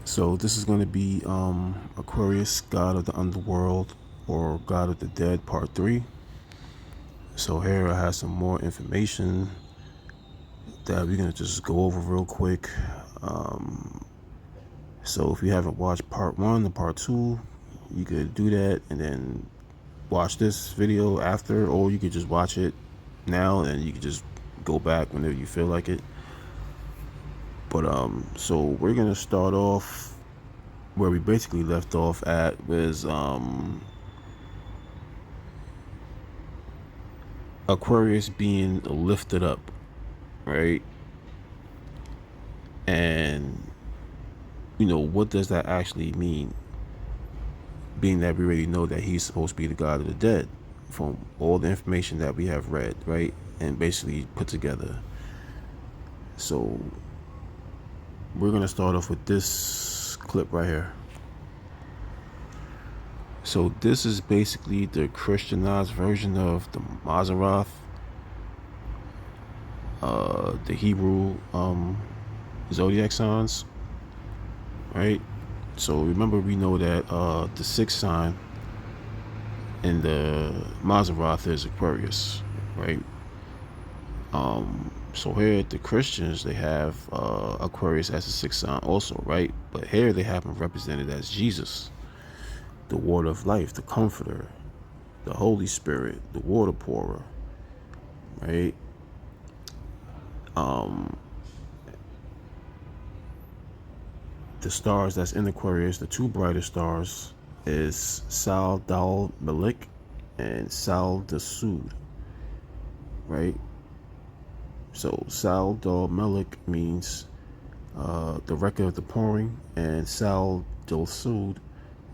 So this is going to be Aquarius, God of the Underworld, or God of the Dead, Part 3. So here I have some more information that we're going to just go over real quick. So if you haven't watched Part 1 or Part 2, you could do that and then watch this video after, or you could just watch it now and you could just go back whenever you feel like it. But so we're going to start off where we basically left off at was Aquarius being lifted up, right? And what does that actually mean? Being that we already know that he's supposed to be the God of the dead from all the information that we have read, right? And basically put together. So we're gonna start off with this clip right here. So this is basically the Christianized version of the Mazzaroth, the Hebrew zodiac signs, right? So remember, we know that the sixth sign in the Mazzaroth is Aquarius, right? So here the Christians, they have Aquarius as the sixth sign also, right? But here they have him represented as Jesus, the water of life, the comforter, the Holy Spirit, the water pourer, right? The stars that's in Aquarius, the two brightest stars, is Sal Dal Malik and Sal Dasud, right? So Sal Dal Malik means the record of the pouring, and Sal Dasud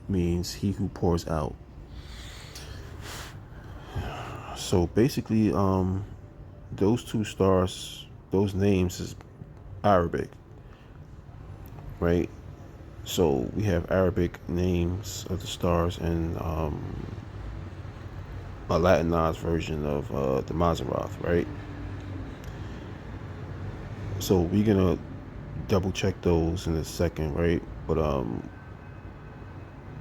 means he who pours out. So basically, those two stars, those names is Arabic, right? So we have Arabic names of the stars and a Latinized version of the Mazzaroth, right? So we're gonna double check those in a second, right? But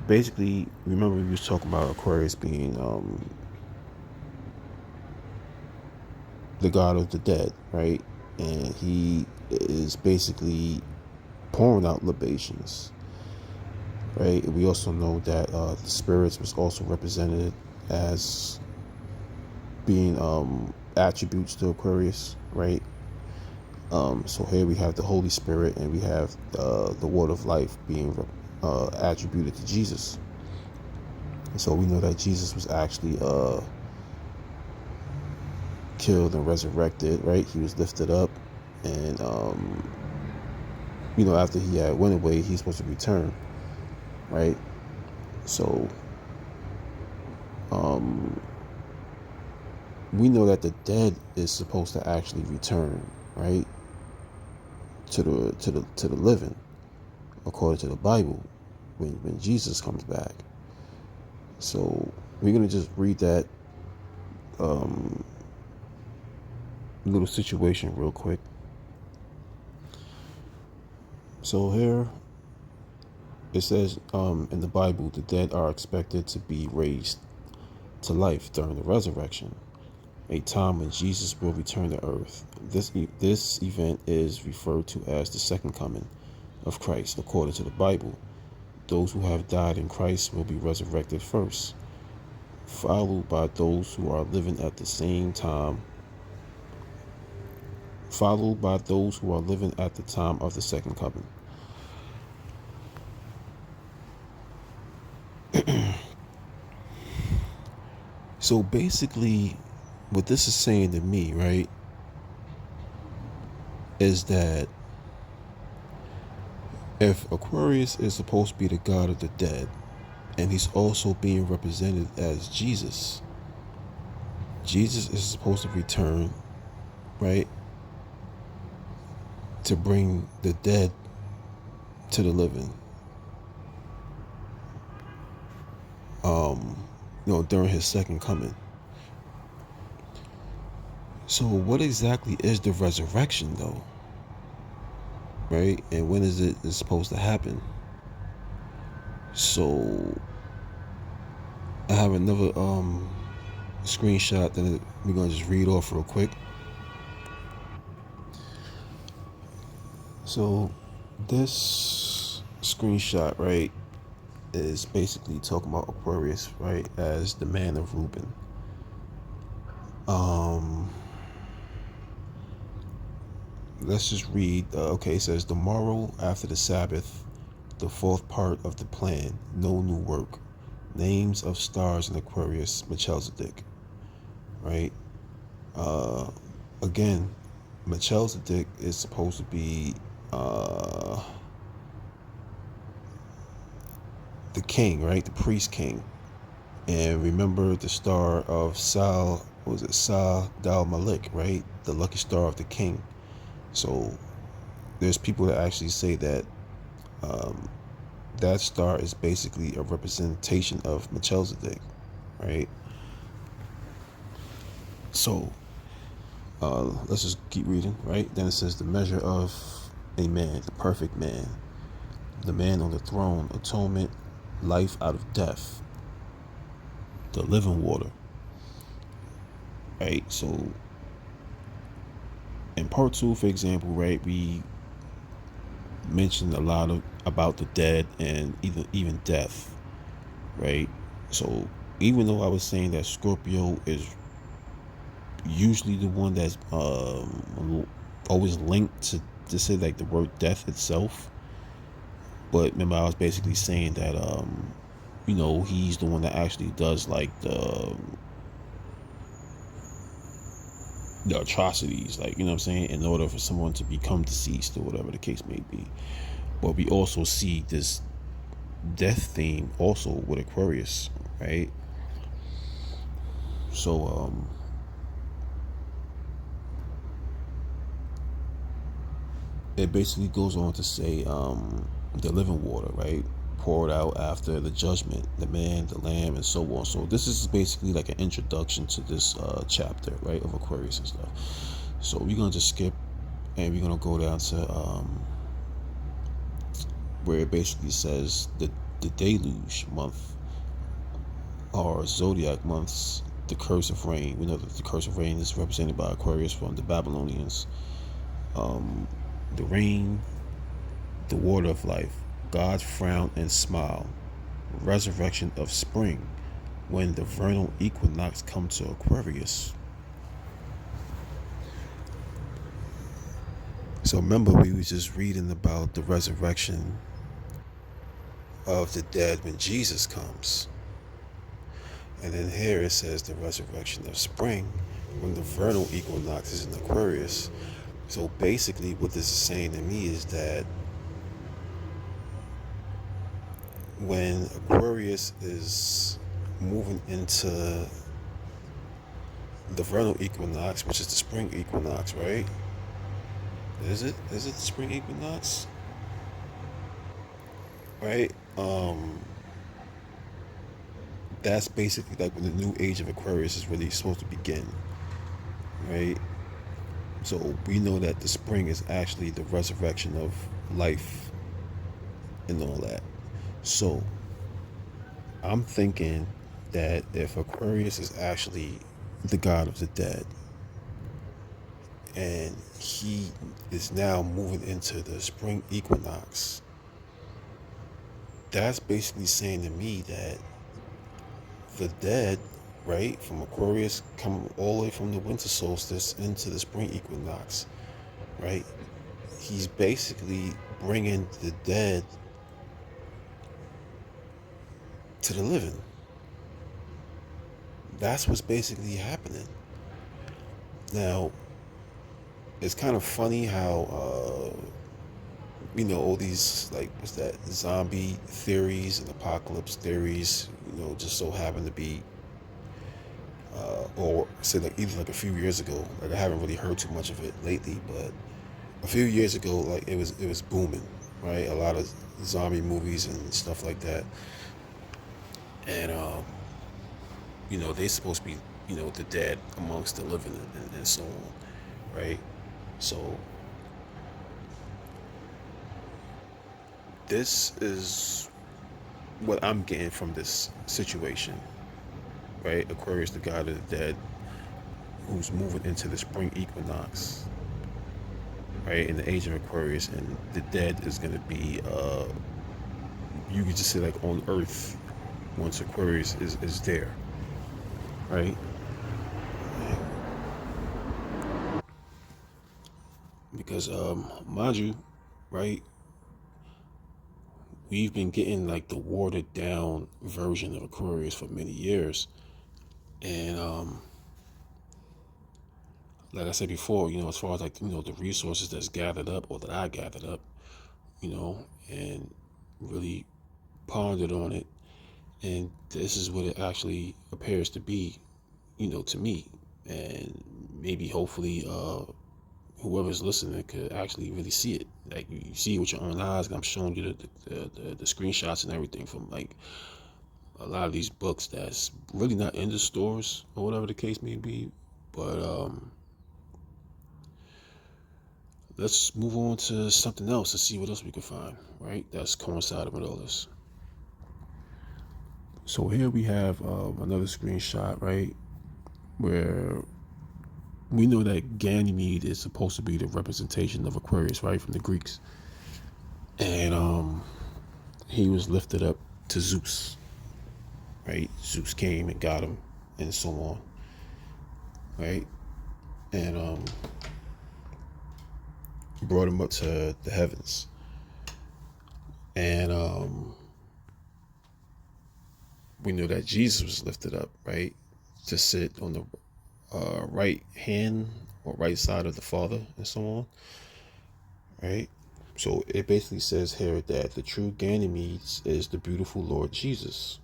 basically, remember we was talking about Aquarius being the god of the dead, right? And he is basically pouring out libations, right? And we also know that the spirits was also represented as being attributes to Aquarius, right? So here we have the Holy Spirit and we have the Word of Life being attributed to Jesus. And so we know that Jesus was actually killed and resurrected, right? He was lifted up, and after he had went away, he's supposed to return, right? So we know that the dead is supposed to actually return, right, to the living, according to the Bible, when Jesus comes back. So we're gonna just read that little situation real quick. So here it says in the Bible, the dead are expected to be raised to life during the resurrection, a time when Jesus will return to earth. This event is referred to as the second coming of Christ, according to the Bible. Those who have died in Christ will be resurrected first, followed by those who are living at the same time, followed by those who are living at the time of the second coming. So basically, what this is saying to me, right, is that if Aquarius is supposed to be the god of the dead, and he's also being represented as Jesus, Jesus is supposed to return, right, to bring the dead to the living. During his second coming. So what exactly is the resurrection though? Right? And when is it supposed to happen? So I have another screenshot that we're gonna just read off real quick. So this screenshot, right, is basically talking about Aquarius, right, as the man of Reuben. Let's just read. Okay, it says, the morrow after the Sabbath, the fourth part of the plan, no new work. Names of stars in Aquarius, Melchizedek, right? Again, Melchizedek is supposed to be the king, right? The priest king. And remember the star of Sal, what was it, Sal Dal Malik, right? The lucky star of the king. So there's people that actually say that that star is basically a representation of Melchizedek, right? So let's just keep reading, right? Then it says, the measure of a man, the perfect man, the man on the throne, atonement, life out of death, the living water, right? So in part two, for example, right, we mentioned a lot of about the dead and even death, right? So even though I was saying that Scorpio is usually the one that's always linked to say like the word death itself, but remember I was basically saying that he's the one that actually does like the atrocities, like, you know what I'm saying, in order for someone to become deceased or whatever the case may be. But we also see this death theme also with Aquarius, right? So it basically goes on to say the living water, right, poured out after the judgment, the man, the lamb, and so on. So this is basically like an introduction to this chapter, right, of Aquarius and stuff. So we're gonna just skip and we're gonna go down to where it basically says the deluge month or zodiac months, the curse of rain. We know that the curse of rain is represented by Aquarius from the Babylonians. The rain, the water of life, God's frown and smile, resurrection of spring, when the vernal equinox comes to Aquarius. So remember, we was just reading about the resurrection of the dead when Jesus comes. And then here it says the resurrection of spring when the vernal equinox is in Aquarius. So basically what this is saying to me is that when Aquarius is moving into the vernal equinox, which is the spring equinox, right? Is it the spring equinox? Right? That's basically like when the new age of Aquarius is really supposed to begin, right? So we know that the spring is actually the resurrection of life and all that. So I'm thinking that if Aquarius is actually the god of the dead and he is now moving into the spring equinox, that's basically saying to me that the dead, right, from Aquarius come all the way from the winter solstice into the spring equinox, right? He's basically bringing the dead to the living. That's what's basically happening. Now, it's kind of funny how, all these, like, what's that, zombie theories and apocalypse theories, just so happen to be, or say like either like a few years ago, like I haven't really heard too much of it lately, but a few years ago, like it was booming, right? A lot of zombie movies and stuff like that. And, they're supposed to be, the dead amongst the living and so on, right? So this is, what I'm getting from this situation, right? Aquarius, the god of the dead, who's moving into the spring equinox, right? In the age of Aquarius, and the dead is going to be, you could just say like on Earth once Aquarius is there, right? Because mind you, right, we've been getting like the watered down version of Aquarius for many years. And like I said before, as far as like, the resources that's gathered up, or that I gathered up, and really pondered on it, and this is what it actually appears to be, to me. And maybe hopefully whoever's listening could actually really see it. Like, you see it with your own eyes. I'm showing you the screenshots and everything from like a lot of these books that's really not in the stores or whatever the case may be. But let's move on to something else and see what else we can find, right? That's coinciding with all this. So here we have another screenshot, right? Where we know that Ganymede is supposed to be the representation of Aquarius, right? From the Greeks. And he was lifted up to Zeus, right? Zeus came and got him and so on, right? And brought him up to the heavens. And we know that Jesus was lifted up, right, to sit on the right hand or right side of the Father and so on, right? So it basically says here that the true Ganymede is the beautiful Lord Jesus,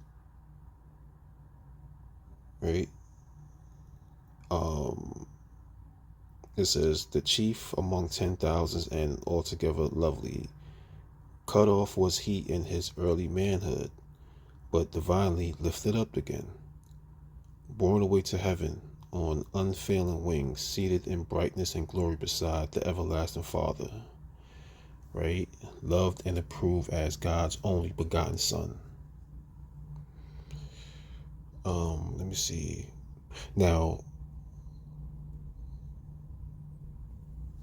right? It says the chief among 10,000s and altogether lovely. Cut off was he in his early manhood, but divinely lifted up again, borne away to heaven on unfailing wings, seated in brightness and glory beside the everlasting Father, right? Loved and approved as God's only begotten Son. Let me see. Now,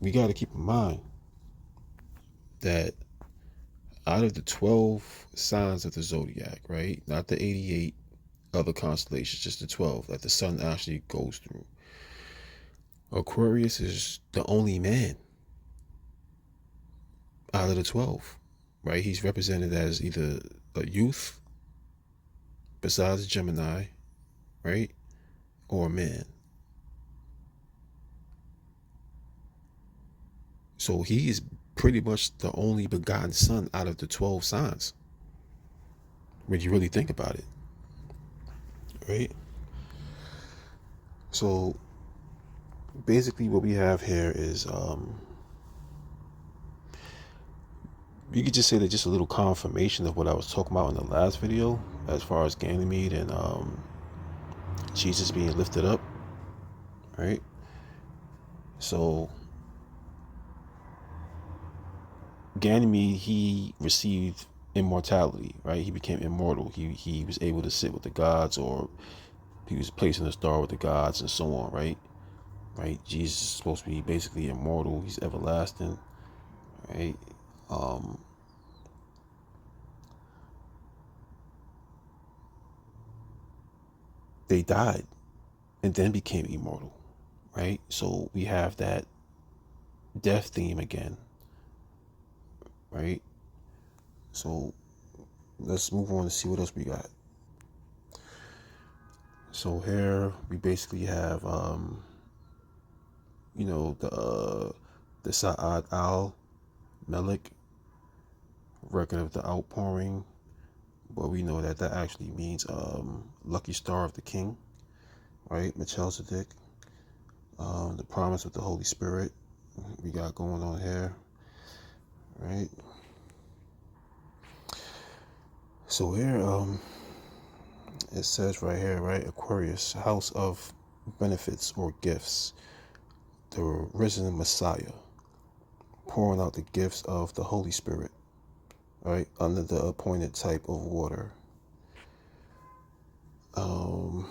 we got to keep in mind that out of the 12 signs of the zodiac, right? Not the 88 other constellations, just the 12 that the sun actually goes through. Aquarius is the only man out of the 12, right? He's represented as either a youth, besides Gemini, right? Or a man. So he is pretty much the only begotten son out of the 12 signs, when you really think about it, right? So basically what we have here is you could just say that just a little confirmation of what I was talking about in the last video, as far as Ganymede and Jesus being lifted up, right? So Ganymede, he received immortality, right? He became immortal. He was able to sit with the gods, or he was placed in the star with the gods and so on, right? Right? Jesus is supposed to be basically immortal. He's everlasting, right? They died and then became immortal, right? So we have that death theme again, right? So let's move on to see what else we got. So here we basically have, the Sa'ad al-Melik, record of the outpouring, but we know that that actually means lucky star of the king, right? Melchizedek, the promise of the Holy Spirit we got going on here, right? So here, it says right here, right? Aquarius, house of benefits or gifts, the risen Messiah, pouring out the gifts of the Holy Spirit, right? Under the appointed type of water, Um,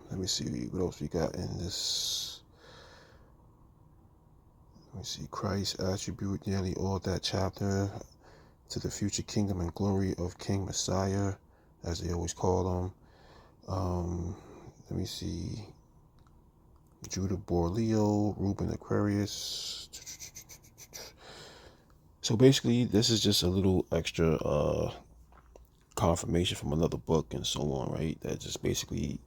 let me see what else we got in this. Let me see. Christ attribute nearly all that chapter to the future kingdom and glory of King Messiah, as they always call him. Let me see. Judah bore Leo, Reuben Aquarius. So basically, this is just a little extra confirmation from another book and so on, right? That just basically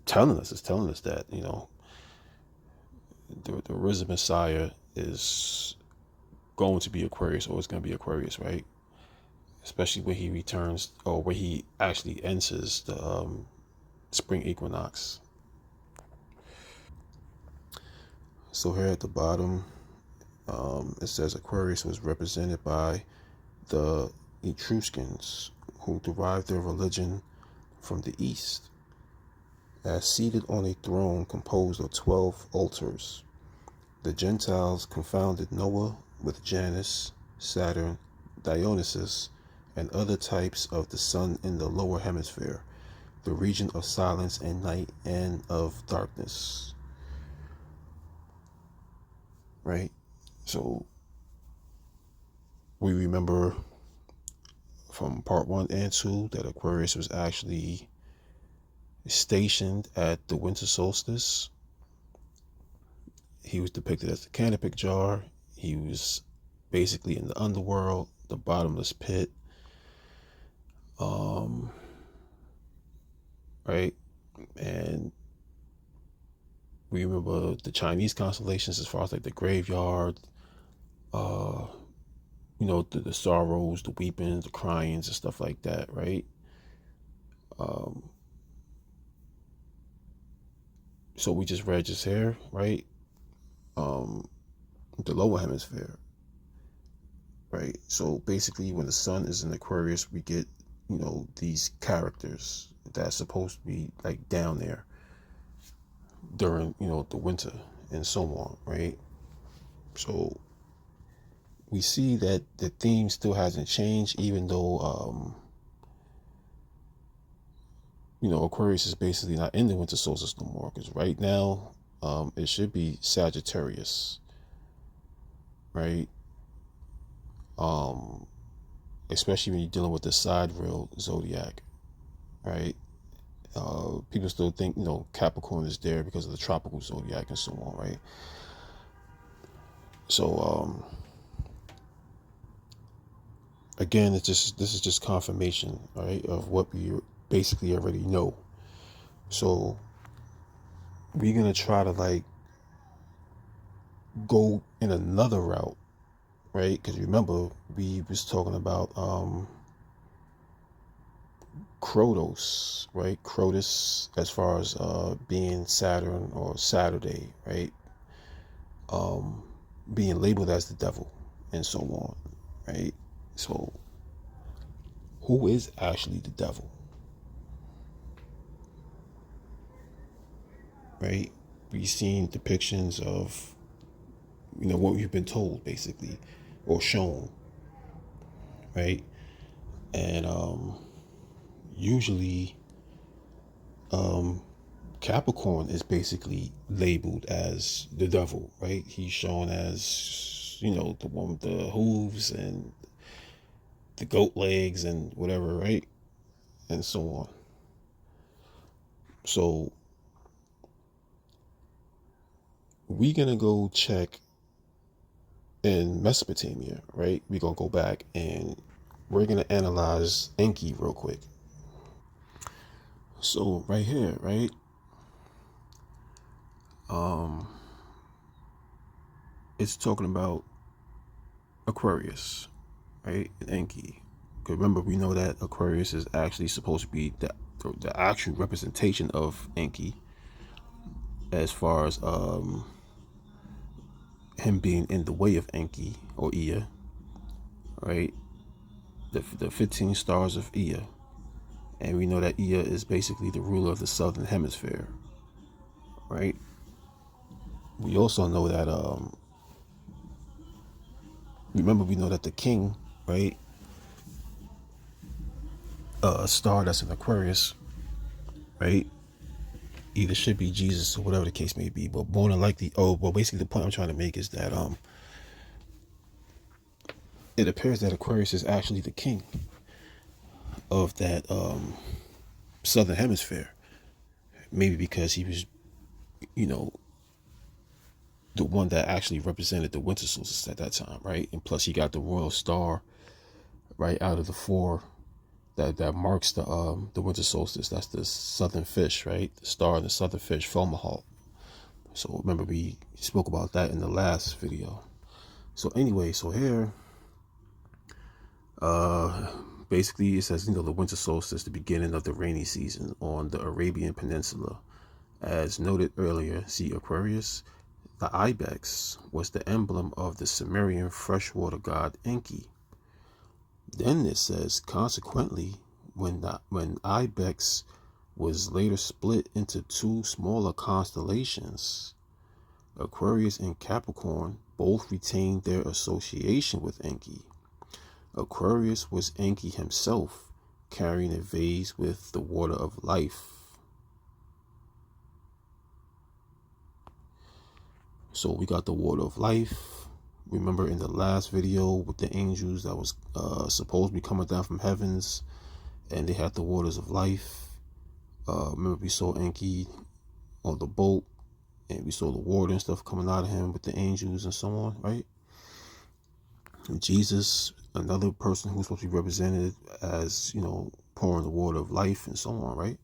telling us that, the risen Messiah is going to be Aquarius, or it's going to be Aquarius, right? Especially when he returns, or when he actually enters the spring equinox. So here at the bottom, it says Aquarius was represented by the Etruscans, who derived their religion from the east, as seated on a throne composed of 12 altars. The Gentiles confounded Noah with Janus, Saturn, Dionysus, and other types of the sun in the lower hemisphere, the region of silence and night and of darkness. Right? So we remember from part 1 and 2 that Aquarius was actually stationed at the winter solstice. He was depicted as the canopic jar. He was basically in the underworld, the bottomless pit. Right? And we remember the Chinese constellations as far as like the graveyard, uh, the sorrows, the weepings, the cryings, and stuff like that, right? Um, so we just read just here, right? Um, the lower hemisphere, right? So basically, when the sun is in Aquarius, we get, these characters that's supposed to be like down there during, the winter and so on, right? So we see that the theme still hasn't changed, even though, Aquarius is basically not in the winter solstice no more. Because right now, it should be Sagittarius, right? Um, Especially when you're dealing with the sidereal zodiac, right? People still think, Capricorn is there because of the tropical zodiac and so on, right? So, again, this is just confirmation, right, of what we basically already know. So we're gonna try to like go in another route, right? Because remember we was talking about Crotos, right? Crotus, as far as being Saturn or Saturday, right? Um, Being labeled as the devil and so on, right? So who is actually the devil, right? We've seen depictions of, what we've been told basically, or shown, right? And usually Capricorn is basically labeled as the devil, right? He's shown as, the one with the hooves and the goat legs and whatever, right? And so on. So we're gonna go check in Mesopotamia, right? We're gonna go back and we're gonna analyze Enki real quick. So right here, right? Um, it's talking about Aquarius, right? And Enki. Because remember, we know that Aquarius is actually supposed to be the actual representation of Enki, as far as him being in the way of Enki or Ea, right? The 15 stars of Ea. And we know that Ea is basically the ruler of the southern hemisphere, right? We also know that, remember, we know that the king, right, star that's in Aquarius, right? Either should be Jesus or whatever the case may be, but more than likely, well, basically the point I'm trying to make is that it appears that Aquarius is actually the king of that southern hemisphere. Maybe because he was, you know, the one that actually represented the winter solstice at that time, right? And plus, he got the royal star right out of the four that marks the winter solstice. That's the southern fish, right? The star and the southern fish, Fomalhaut. So remember we spoke about that in the last video. So anyway, so here, basically it says, the winter solstice, the beginning of the rainy season on the Arabian Peninsula. As noted earlier, see Aquarius. The ibex was the emblem of the Sumerian freshwater god Enki. Then it says, consequently, when ibex was later split into two smaller constellations, Aquarius and Capricorn both retained their association with Enki. Aquarius was Enki himself, carrying a vase with the water of life. So we got the water of life. Remember in the last video with the angels that was supposed to be coming down from heavens, and they had the waters of life. Remember we saw Enki on the boat, and we saw the water and stuff coming out of him with the angels and so on, right? And Jesus, another person who's supposed to be represented as, pouring the water of life and so on, right?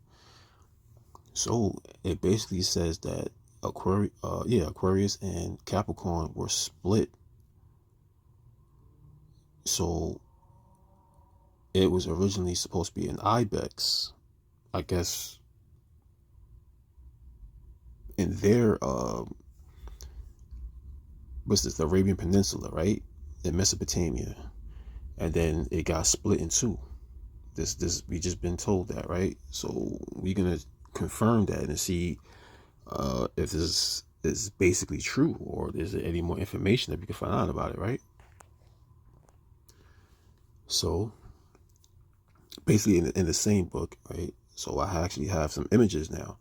So it basically says that Aquarius and Capricorn were split. So it was originally supposed to be an ibex, I guess, in their what's this, the Arabian Peninsula, right? In Mesopotamia. And then it got split in two. This we just been told that, right? So we're gonna confirm that and see if this is basically true, or is there any more information that we can find out about it, right? So basically in the same book, right? So I actually have some images now,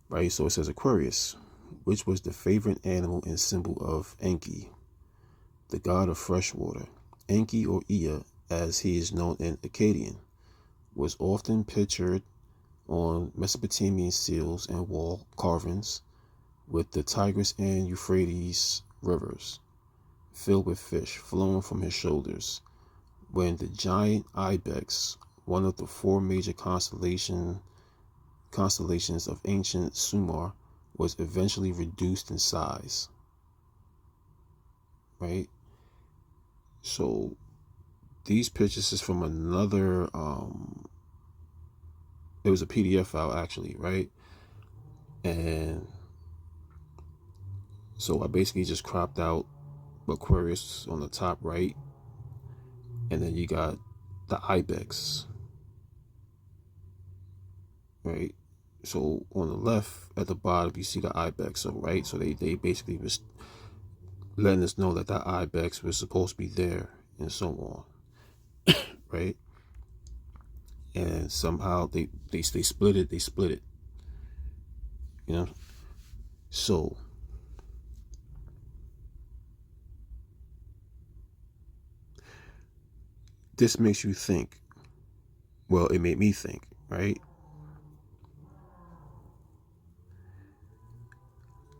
right? So it says Aquarius, which was the favorite animal and symbol of Enki, the god of fresh water. Enki, or Ea, as he is known in Akkadian, was often pictured on Mesopotamian seals and wall carvings, with the Tigris and Euphrates rivers filled with fish flowing from his shoulders. When the giant ibex, one of the four major constellations of ancient Sumer, was eventually reduced in size, right? So these pictures is from another it was a PDF file actually, right? And so I basically just cropped out Aquarius on the top right, and then you got the ibex, right? So on the left at the bottom you see the ibex. So right, so they basically was letting us know that that ibex was supposed to be there and so on, right? And somehow they split it. You know. So this makes you think. Well, it made me think, right?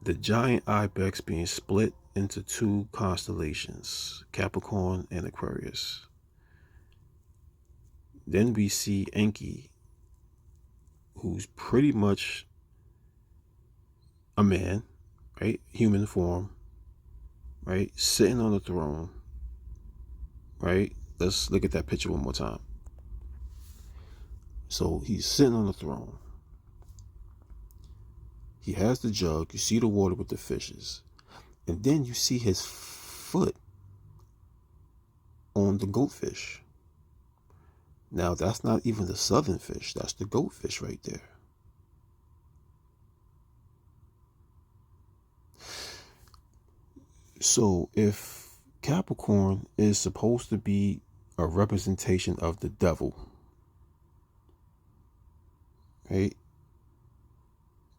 The giant ibex being split into two constellations, Capricorn and Aquarius. Then we see Enki, who's pretty much a man, right? Human form, right? Sitting on the throne, right? Let's look at that picture one more time. So he's sitting on the throne. He has the jug. You see the water with the fishes. And then you see his foot on the goatfish. Now, that's not even the southern fish. That's the goatfish right there. So if Capricorn is supposed to be a representation of the devil, right?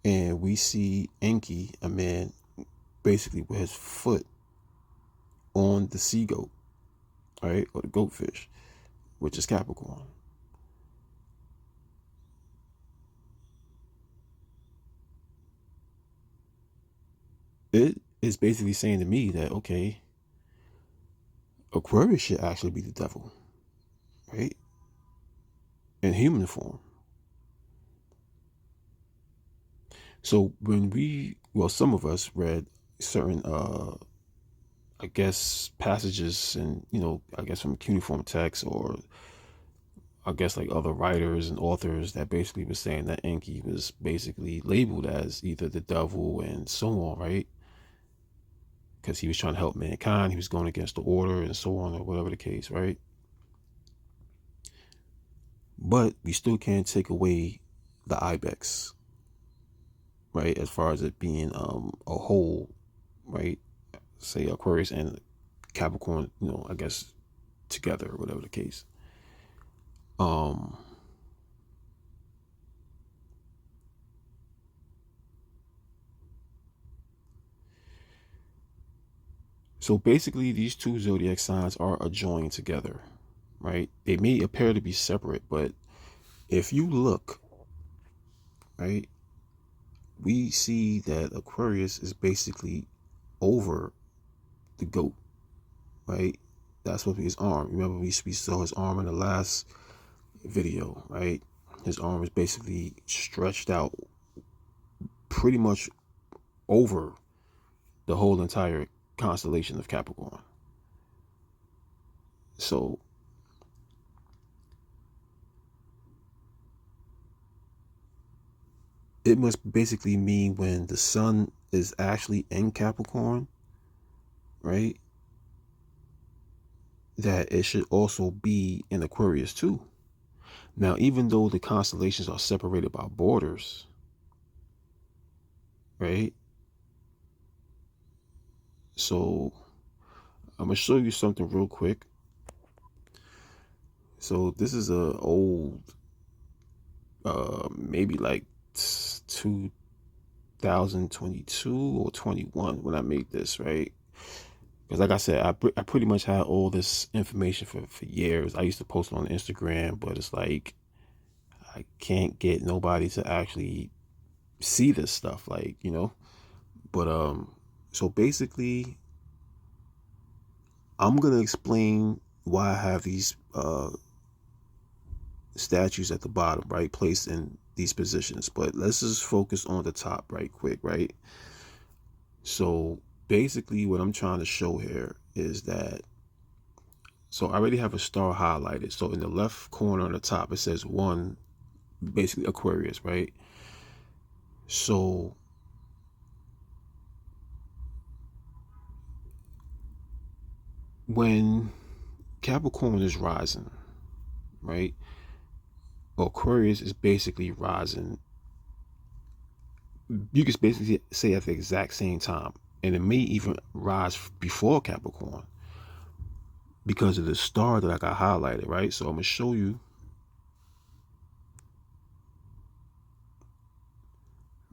And we see Enki, a man, basically with his foot on the sea goat, right? Or the goatfish, which is Capricorn. It is basically saying to me that, okay, Aquarius should actually be the devil, right? In human form. So when some of us read certain, I guess, passages and, I guess from cuneiform texts, or I guess like other writers and authors that basically was saying that Enki was basically labeled as either the devil and so on, right? Because he was trying to help mankind, he was going against the order and so on, or whatever the case, right? But we still can't take away the ibex, right? As far as it being a whole, right? Say Aquarius and Capricorn, I guess together, or whatever the case. Um, so basically, these two zodiac signs are adjoined together, right? They may appear to be separate, but if you look, right, we see that Aquarius is basically over the goat, right? That's what his arm. Remember, we saw his arm in the last video, right? His arm is basically stretched out pretty much over the whole entire constellation of Capricorn. So it must basically mean when the sun is actually in Capricorn, right? That it should also be in Aquarius too. Now, even though the constellations are separated by borders, right? So I'm gonna show you something real quick. So this is a old, maybe like 2022 or 21 when I made this, right? Because like I said, I pretty much had all this information for years. I used to post it on Instagram, but it's like I can't get nobody to actually see this stuff, like, But so basically, I'm gonna explain why I have these statues at the bottom, right, placed in these positions. But let's just focus on the top right quick, right? So basically what I'm trying to show here is that, so I already have a star highlighted. So in the left corner on the top, it says 1, basically Aquarius, right? So when Capricorn is rising, right? Aquarius is basically rising. You can basically say at the exact same time, and it may even rise before Capricorn because of the star that I got highlighted, right? So I'm gonna show you,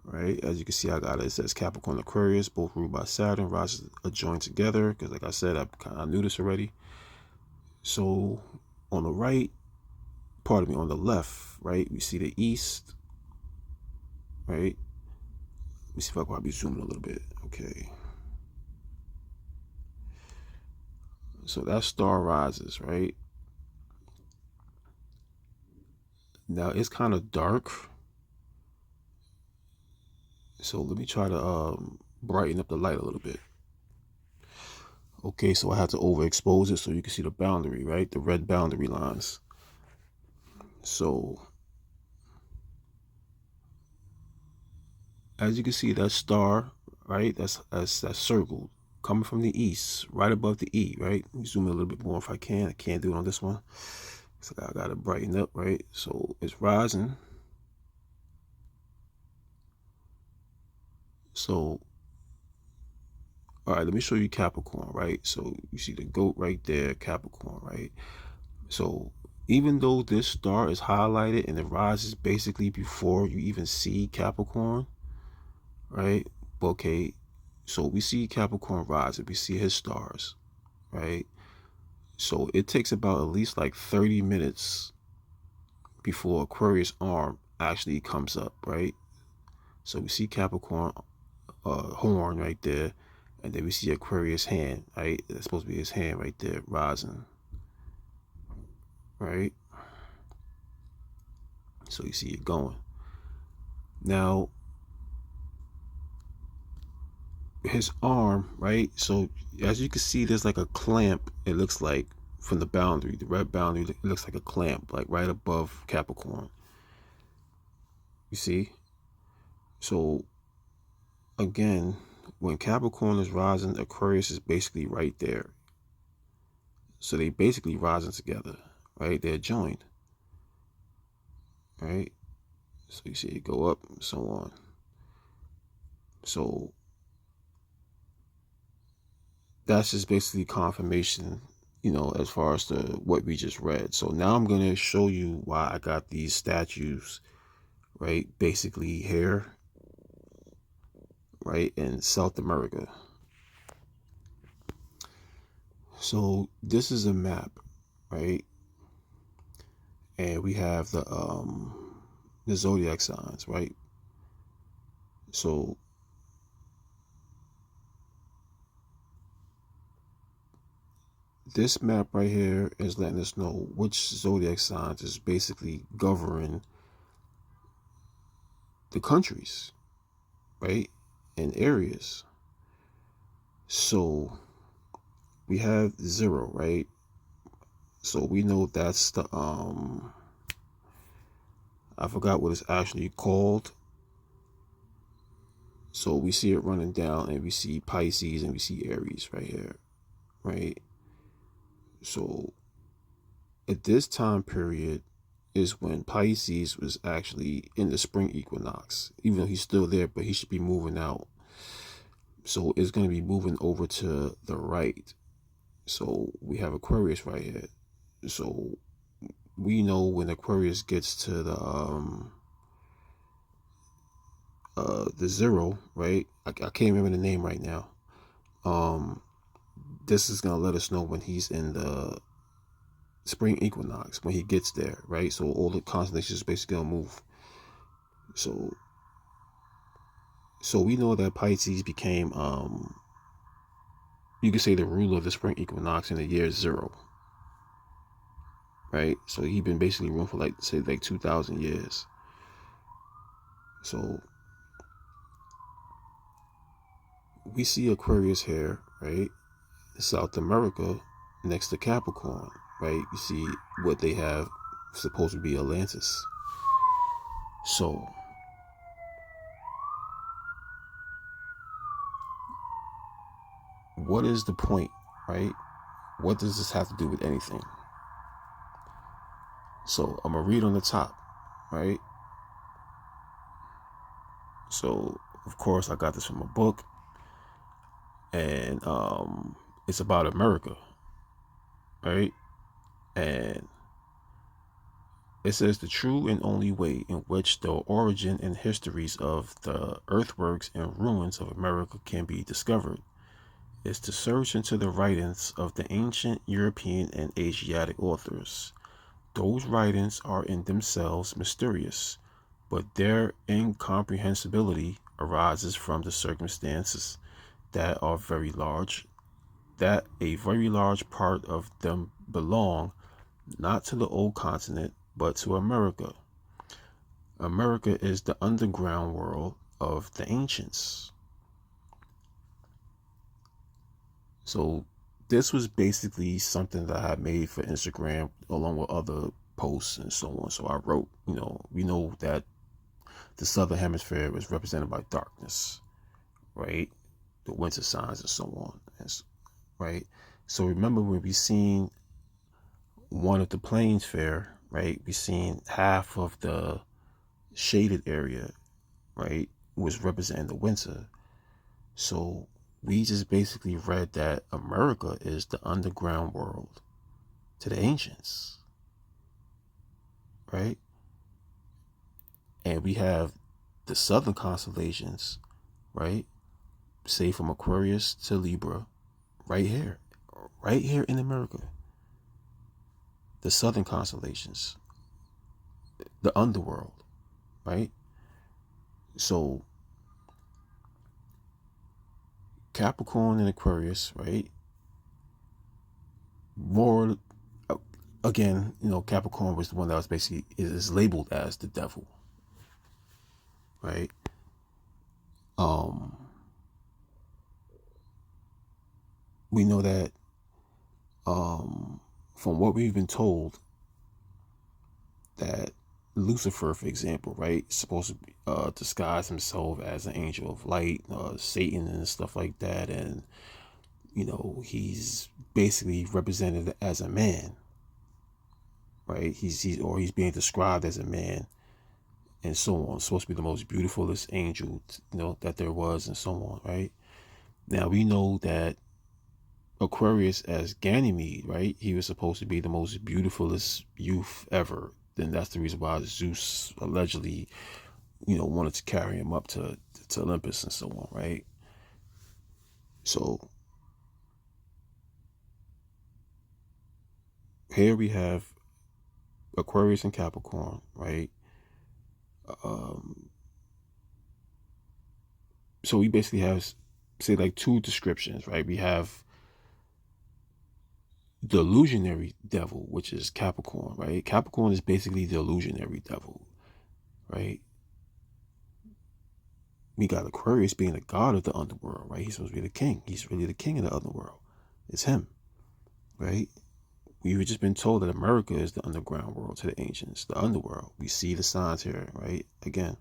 right? As you can see, I got it. It says Capricorn, Aquarius, both ruled by Saturn, rises are joined together. Because, like I said, I knew this already. So on the right, pardon me, on the left, right, we see the east, right? Let me see if I can probably zoom in a little bit. Okay. So that star rises, right? Now it's kind of dark. So let me try to brighten up the light a little bit. Okay, so I have to overexpose it so you can see the boundary, right? The red boundary lines. So as you can see, that star, right? That's circled coming from the east, right above the E, right? Let me zoom in a little bit more if I can. I can't do it on this one. So I gotta brighten up, right? So it's rising. So all right, let me show you Capricorn, right? So you see the goat right there, Capricorn, right? So even though this star is highlighted and it rises basically before you even see Capricorn, right? Okay, so we see Capricorn rise and we see his stars, right? So it takes about at least like 30 minutes before Aquarius arm actually comes up, right? So we see Capricorn horn right there, and then we see Aquarius hand, right? That's supposed to be his hand right there, rising, right? So you see it going. Now, his arm, right? So as you can see, there's like a clamp, it looks like, from the boundary, the red boundary, it looks like a clamp, like right above Capricorn. You see? So again, when Capricorn is rising, Aquarius is basically right there. So they basically rising together, right? They're joined, right? So you see it go up and so on. So that's just basically confirmation, as far as what we just read. So now I'm going to show you why I got these statues, right? Basically here, right, in South America. So this is a map, right? And we have the zodiac signs, right? So this map right here is letting us know which zodiac signs is basically governing the countries, right, and areas. So we have 0, right? So we know that's the I forgot what it's actually called. So we see it running down, and we see Pisces and we see Aries right here, right? So at this time period is when Pisces was actually in the spring equinox. Even though he's still there, but he should be moving out. So it's going to be moving over to the right. So we have Aquarius right here. So we know when Aquarius gets to the 0, right? I can't remember the name right now. This is gonna let us know when he's in the spring equinox, when he gets there, right? So all the constellations basically gonna move. So we know that Pisces became you could say the ruler of the spring equinox in the year 0, right? So he's been basically ruling for like 2,000 years. So we see Aquarius here, right? South America next to Capricorn, right? You see what they have supposed to be Atlantis. So what is the point, right? What does this have to do with anything? So I'm gonna read on the top, right? So of course I got this from a book, and it's about America, right? And it says the true and only way in which the origin and histories of the earthworks and ruins of America can be discovered is to search into the writings of the ancient European and Asiatic authors. Those writings are in themselves mysterious, but their incomprehensibility arises from the circumstances that are very large, that a very large part of them belong not to the old continent, but to America. America is the underground world of the ancients. So this was basically something that I made for Instagram along with other posts and so on. So I wrote, we know that the southern hemisphere is represented by darkness, right? The winter signs and so on, right? So remember when we seen one of the plains fair, right? We seen half of the shaded area, right, was representing the winter. So we just basically read that America is the underground world to the ancients. right? And we have the southern constellations, right? Say from Aquarius to Libra, right here in America. The southern constellations, the underworld, right? So Capricorn and Aquarius, right? More again, Capricorn was the one that was basically is labeled as the devil, right? Um, we know that from what we've been told that Lucifer, for example, right, is supposed to disguise himself as an angel of light, Satan and stuff like that, and he's basically represented as a man, right? He's being described as a man, and so on. Supposed to be the most beautifulest angel, that there was, and so on, right? Now we know that Aquarius as Ganymede, right? He was supposed to be the most beautifulest youth ever. Then that's the reason why Zeus allegedly, wanted to carry him up to Olympus and so on, right? So here we have Aquarius and Capricorn, right? So we basically have, say, like two descriptions, right? We have the illusionary devil, which is Capricorn, right? Capricorn is basically the illusionary devil, right? We got Aquarius being the god of the underworld, right? He's supposed to be the king. He's really the king of the underworld. It's him, right? We've just been told that America is the underground world to the ancients, the underworld. We see the signs here, right? Again.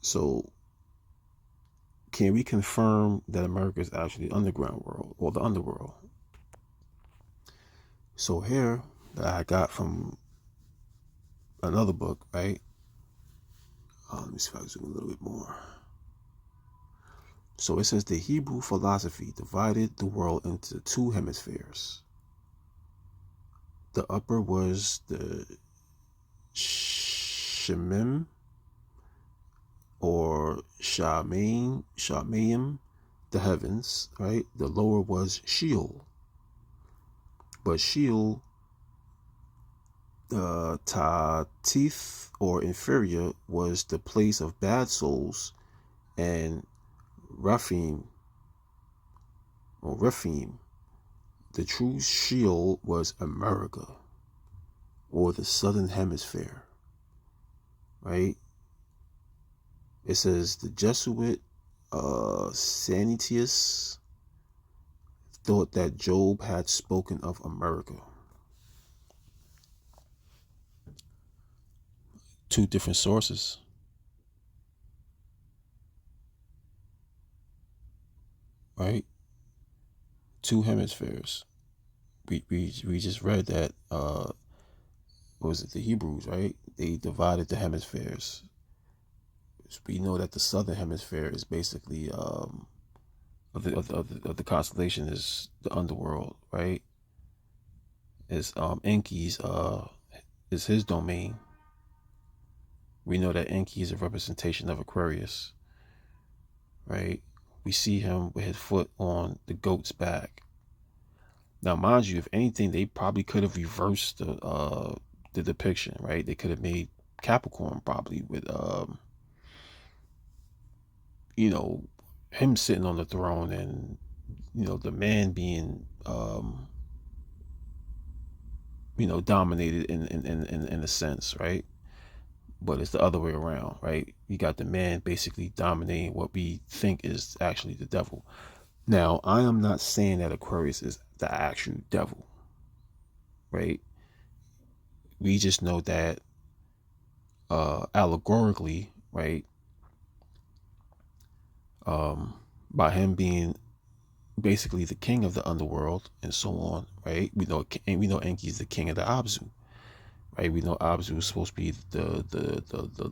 So can we confirm that America is actually the underground world or the underworld? So here that I got from another book, right? Let me see if I can zoom a little bit more. So it says the Hebrew philosophy divided the world into two hemispheres. The upper was the Shemim or Shamayim, the heavens, right? The lower was Sheol. But Sheol, Ta'tif or inferior, was the place of bad souls, and Raphim, the true Sheol, was America, or the southern hemisphere, right? It says the Jesuit Sanitius thought that Job had spoken of America. Two different sources, right? Two hemispheres. We just read that what was it, the Hebrews, right? They divided the hemispheres. We know that the southern hemisphere is basically of the constellation is the underworld, right? Is Enki's is his domain. We know that Enki is a representation of Aquarius, right? We see him with his foot on the goat's back. Now, mind you, if anything, they probably could have reversed the depiction, right? They could have made Capricorn probably with him sitting on the throne, and the man being dominated in a sense, right? But it's the other way around, right? You got the man basically dominating what we think is actually the devil. Now, I am not saying that Aquarius is the actual devil, right? We just know that allegorically, right? By him being basically the king of the underworld and so on, right? We know Enki is the king of the Abzu, right? We know Abzu is supposed to be the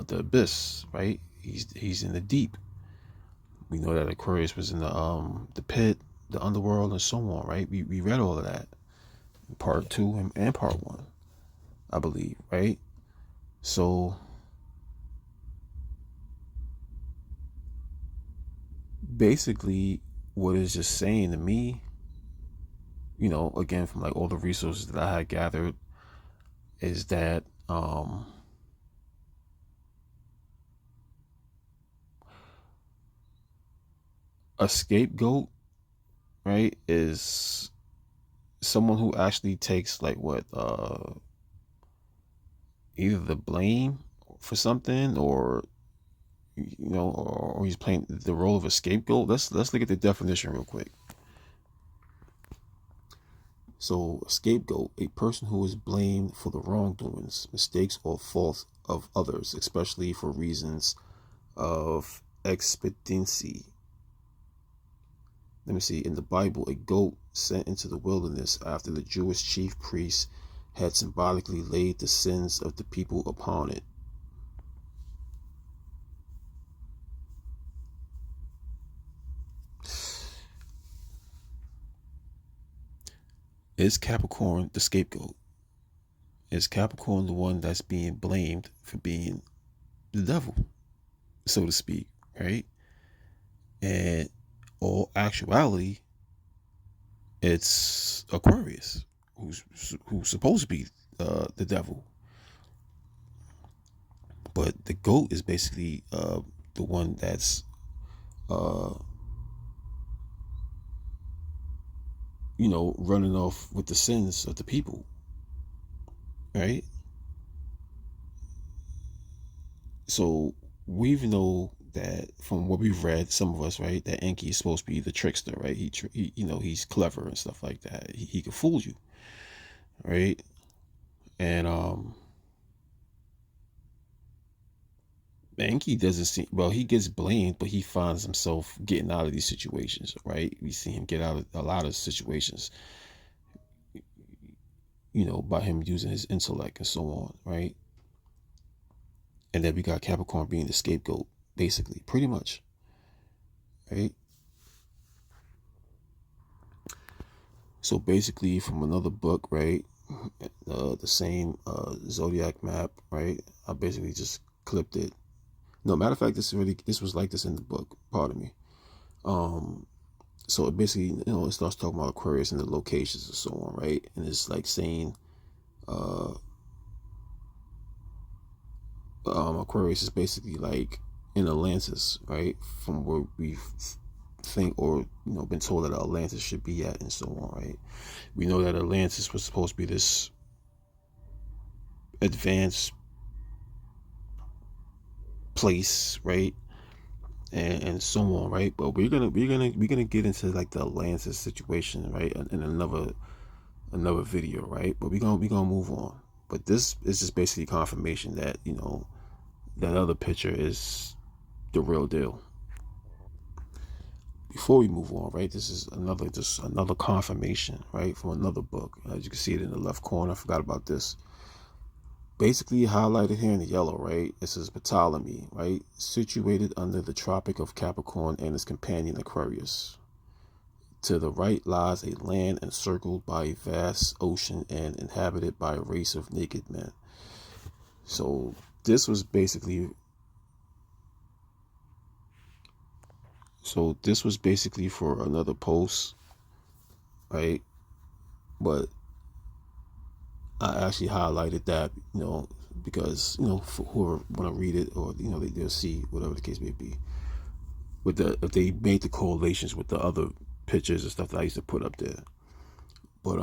abyss, right? He's in the deep. We know that Aquarius was in the pit, the underworld, and so on, right? We read all of that. part 2 and part 1, I believe, right? So basically, what it's just saying to me, again, from like all the resources that I had gathered, is that a scapegoat, right, is someone who actually takes like what either the blame for something, or or he's playing the role of a scapegoat. Let's look at the definition real quick. So, a scapegoat, a person who is blamed for the wrongdoings, mistakes, or faults of others, especially for reasons of expediency. Let me see. In the Bible, a goat sent into the wilderness after the Jewish chief priests had symbolically laid the sins of the people upon it. Is Capricorn the scapegoat? Is Capricorn the one that's being blamed for being the devil, so to speak, right? And all actuality, it's Aquarius, who's supposed to be the devil, but the goat is basically the one that's uh, running off with the sins of the people, right? So we know that from what we've read, some of us, right, that Enki is supposed to be the trickster, right? He's clever and stuff like that. He can fool you, right? And Enki doesn't seem, well, he gets blamed, but he finds himself getting out of these situations, right? We see him get out of a lot of situations, by him using his intellect and so on, right? And then we got Capricorn being the scapegoat, basically, pretty much, right? So basically, from another book, right, the same zodiac map, right? I basically just clipped it. No, matter of fact, this was like this in the book. Pardon me. So it basically, it starts talking about Aquarius and the locations and so on, right? And it's like saying, Aquarius is basically like in Atlantis, right? From where we think or been told that Atlantis should be at and so on, right? We know that Atlantis was supposed to be this advanced place, right? And so on, right? But we're gonna get into like the Atlantis situation, right? In another video, right? But we gonna move on. But this is just basically confirmation that that other picture is the real deal. Before we move on, right? This is another confirmation, right, from another book. As you can see it in the left corner. I forgot about this. Basically highlighted here in the yellow, right? It says Ptolemy, right? Situated under the Tropic of Capricorn and its companion Aquarius. To the right lies a land encircled by a vast ocean and inhabited by a race of naked men. So this was basically for another post, right? But I actually highlighted that, because for whoever want to read it, or they'll see whatever the case may be. If they made the correlations with the other pictures and stuff that I used to put up there. But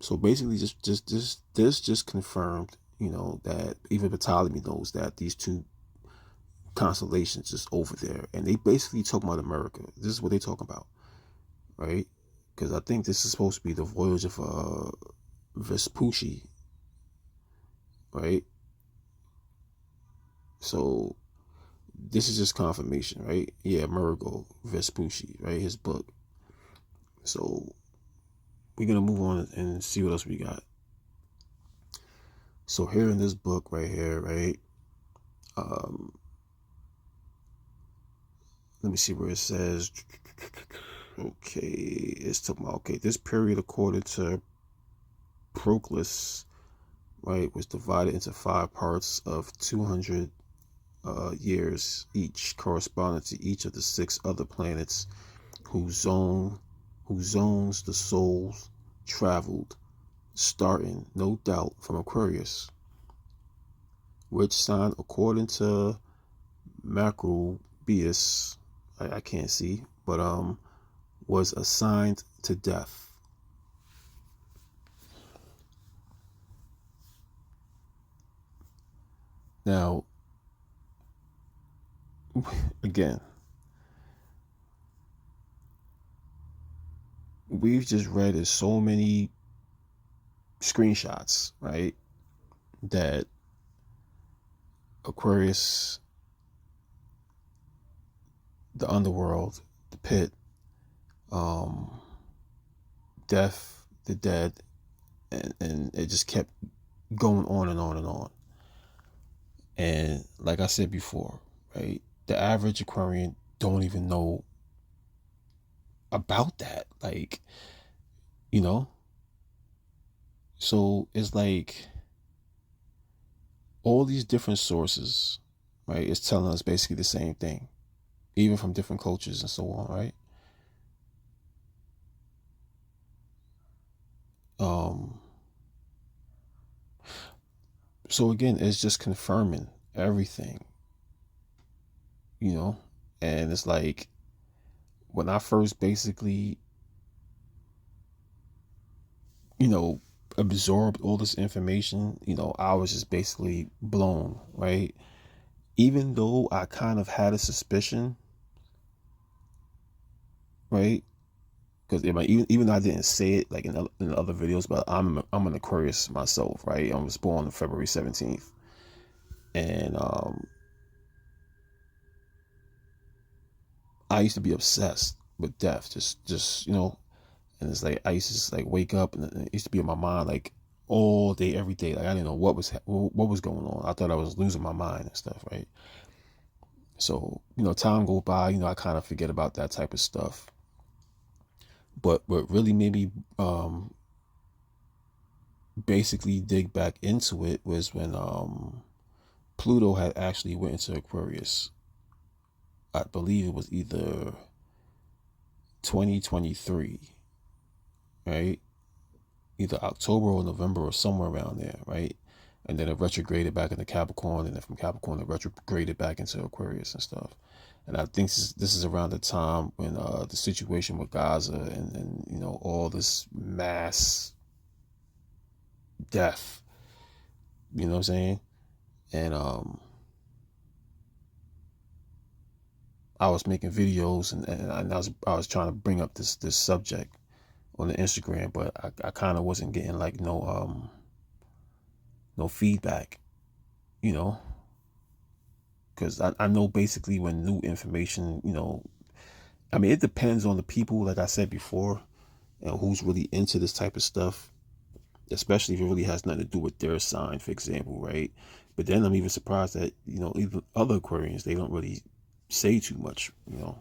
so basically, just confirmed, that even Ptolemy knows that these two constellations is over there, and they basically talk about America. This is what they talk about, right? Because I think this is supposed to be the voyage of Vespucci, right? So this is just confirmation, right? Yeah, Amerigo Vespucci, right? His book. So we're gonna move on and see what else we got. So here in this book right here, right? Let me see where it says. Okay, it's talking about, okay, this period according to Proclus, right, was divided into 5 parts of 200 years each, corresponding to each of the 6 other planets whose zones the souls traveled, starting, no doubt, from Aquarius, which sign, according to Macrobius, I can't see, but was assigned to death. Now, again, we've just read in so many screenshots, right, that Aquarius, the underworld, the pit, um, death, the dead, and it just kept going on and on and on. And like I said before, right, the average Aquarian don't even know about that. Like, you know, so it's like all these different sources, right, is telling us basically the same thing, even from different cultures and so on, right? Um, so again, it's just confirming everything, you know, and it's like when I first basically, you know, absorbed all this information, you know, I was just basically blown, right? Even though I kind of had a suspicion, right? Because even though I didn't say it like in the other videos, but I'm an Aquarius myself, right? I was born on February 17th, and I used to be obsessed with death, just you know, and it's like I used to just like wake up and it used to be in my mind like all day, every day. Like I didn't know what was going on. I thought I was losing my mind and stuff, right? So you know, time go by, you know, I kind of forget about that type of stuff. But what really made me basically dig back into it was when Pluto had actually went into Aquarius. I believe it was either 2023, right? Either October or November or somewhere around there, right? And then it retrograded back into Capricorn, and then from Capricorn it retrograded back into Aquarius and stuff. And I think this is around the time when the situation with Gaza and you know all this mass death, you know what I'm saying? And I was making videos and I was trying to bring up this subject on the Instagram, but I kind of wasn't getting like no feedback, you know, because I know basically when new information, you know, I mean it depends on the people, like I said before, and who's really into this type of stuff, especially if it really has nothing to do with their sign, for example, right? But then I'm even surprised that you know even other Aquarians they don't really say too much, you know.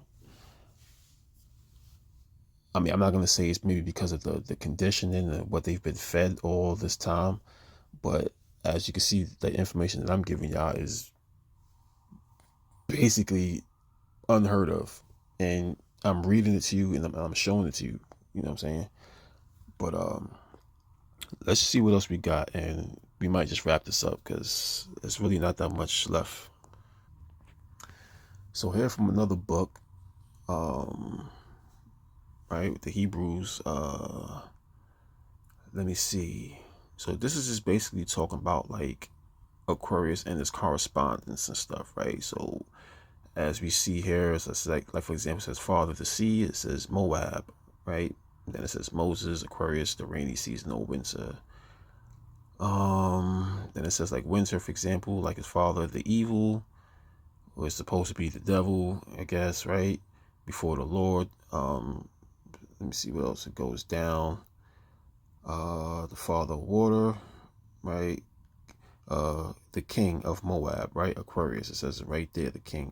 I mean, I'm not gonna say it's maybe because of the conditioning and what they've been fed all this time, but as you can see, the information that I'm giving y'all is basically unheard of, and I'm reading it to you and I'm showing it to you. You know what I'm saying? But let's see what else we got, and we might just wrap this up because there's really not that much left. So here from another book, um, right, the Hebrews. Let me see. So this is just basically talking about like Aquarius and its correspondence and stuff, right? So as we see here, it's like for example, it says father of the sea, it says Moab, right? And then it says Moses, Aquarius, the rainy season, no winter. Then it says like winter, for example, like his father of the evil, who is supposed to be the devil, I guess, right? Before the Lord. Let me see what else it goes down. The father of water, right? The king of Moab, right? Aquarius, it says it right there, the king,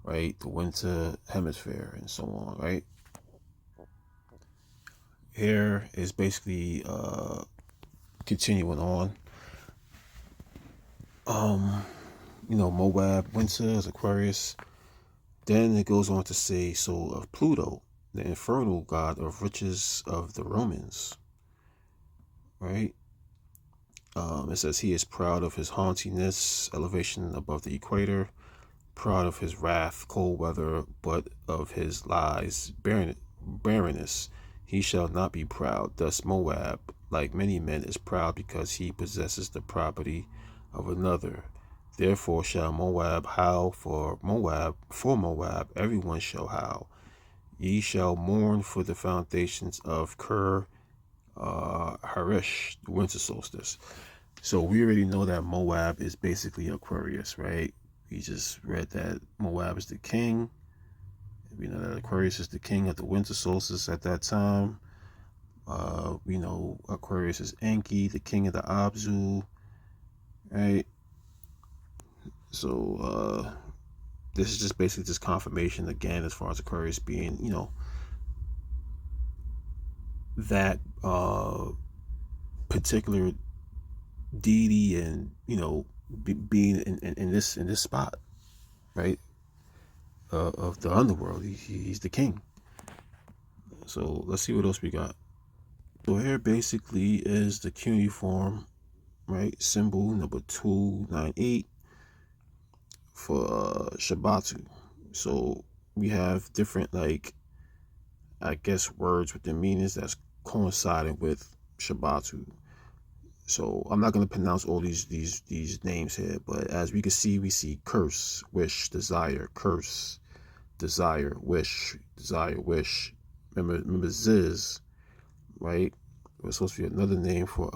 right? The winter hemisphere and so on, right? here is basically continuing on. Moab, winter is Aquarius. Then it goes on to say, so of Pluto, the infernal god of riches of the Romans, right? It says he is proud of his haughtiness, elevation above the equator, proud of his wrath, cold weather, but of his lies, barrenness. He shall not be proud. Thus Moab, like many men, is proud because he possesses the property of another. Therefore shall Moab howl for Moab, everyone shall howl. Ye shall mourn for the foundations of Ker Harish, the winter solstice. So we already know that Moab is basically Aquarius, right? We just read that Moab is the king. We know that Aquarius is the king of the winter solstice at that time. We know Aquarius is Enki, the king of the Abzu, right? So this is just basically just confirmation again as far as Aquarius being, that particular deity, and being in this spot, right, of the underworld. He's the king. So let's see what else we got. So here basically is the cuneiform, right, symbol number 298 for Shabatu. So we have different, like, I guess, words with the meanings that's coinciding with Shabatu. So I'm not going to pronounce all these names here, but as we can see, we see curse, wish, desire, curse, desire, wish, desire, wish. Remember Ziz, right? It was supposed to be another name for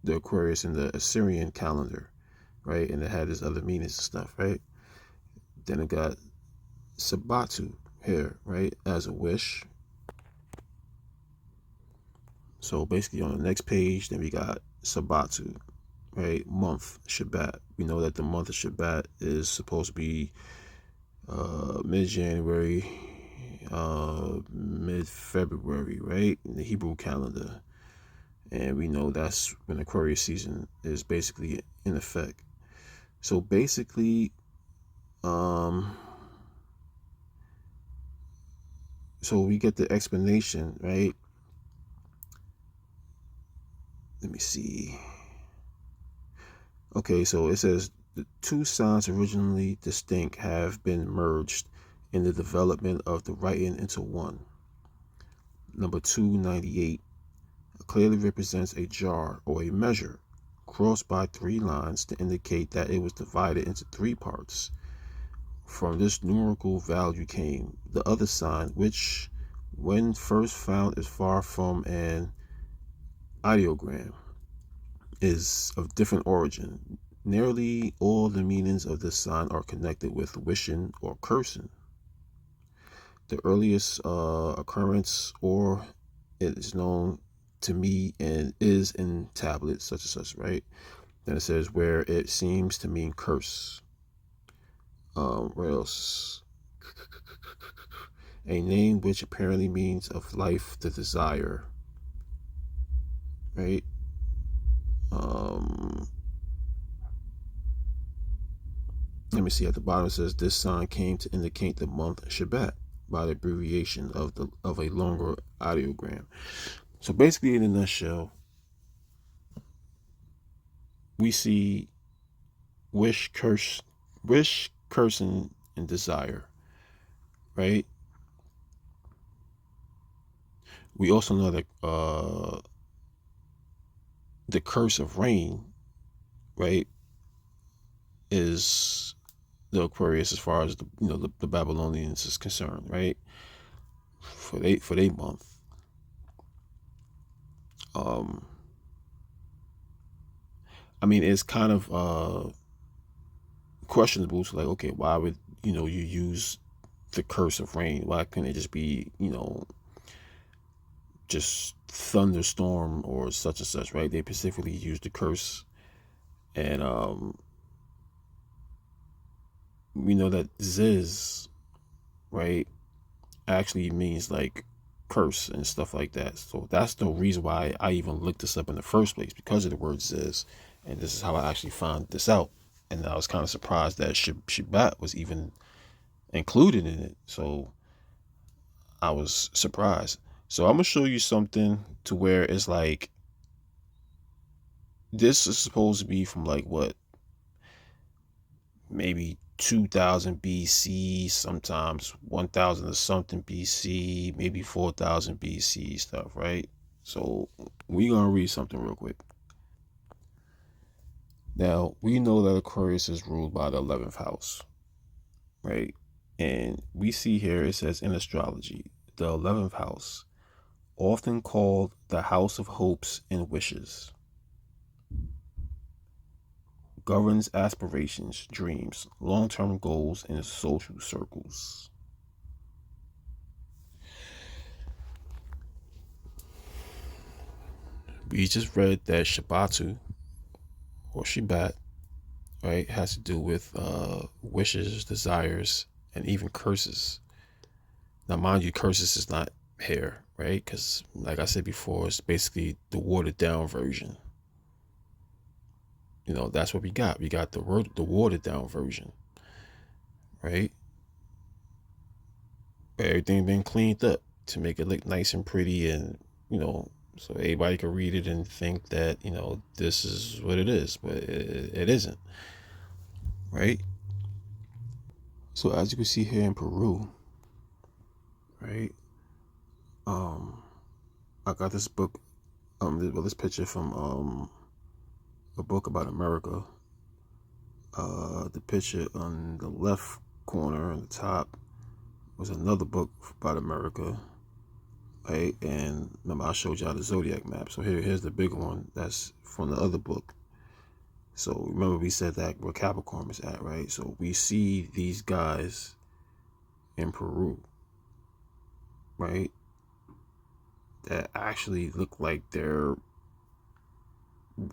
the Aquarius in the Assyrian calendar, right? And it had its other meanings and stuff, right? Then it got Sabatu here, right, as a wish. So basically on the next page, then we got Sabatu, right? Month, Shabbat. We know that the month of Shabbat is supposed to be mid-January, mid-February, right? In the Hebrew calendar. And we know that's when Aquarius season is basically in effect. So basically, so we get the explanation, right? Let me see. Okay, so it says the two signs originally distinct have been merged in the development of the writing into one. Number 298 clearly represents a jar or a measure crossed by 3 lines to indicate that it was divided into 3 parts. From this numerical value came the other sign, which, when first found, is far from an ideogram, is of different origin. Nearly all the meanings of this sign are connected with wishing or cursing. The earliest occurrence, or it is known to me and is in tablets such and such, right? Then it says where it seems to mean curse. Where else? A name which apparently means of life, the desire, right? Let me see, at the bottom it says this sign came to indicate the month Shabbat by the abbreviation of a longer ideogram. So basically, in a nutshell, we see wish, cursing, and desire, right? We also know that the curse of rain, right, is the Aquarius as far as the Babylonians is concerned, right? For they month. I mean, it's kind of questionable. So like, okay, why would you use the curse of rain? Why couldn't it just be just thunderstorm or such and such, right? They specifically use the curse, and we know that Ziz, right, actually means like curse and stuff like that. So that's the reason why I even looked this up in the first place, because of the word Ziz. And this is how I actually found this out. And I was kind of surprised that Shabbat was even included in it. So I was surprised. So I'm going to show you something to where it's like, this is supposed to be from like what, maybe 2000 BC, sometimes 1000 or something BC, maybe 4000 BC stuff, right? So we're going to read something real quick. Now, we know that Aquarius is ruled by the 11th house, right? And we see here it says in astrology, the 11th house, often called the house of hopes and wishes, governs aspirations, dreams, long-term goals, and social circles. We just read that Shabbatu or Shabbat, right, has to do with wishes, desires, and even curses. Now, mind you, curses is not hair, right? Because, like I said before, it's basically the watered down version. You know, that's what we got. We got the watered down version, right? Everything been cleaned up to make it look nice and pretty, and so everybody can read it and think that this is what it is, but it isn't, right? So as you can see here in Peru, right? I got this book, this picture from a book about America. The picture on the left corner on the top was another book about America, right? And remember, I showed y'all the zodiac map. So here's the bigger one that's from the other book. So remember, we said that where Capricorn is at, right? So we see these guys in Peru, right, that actually look like they're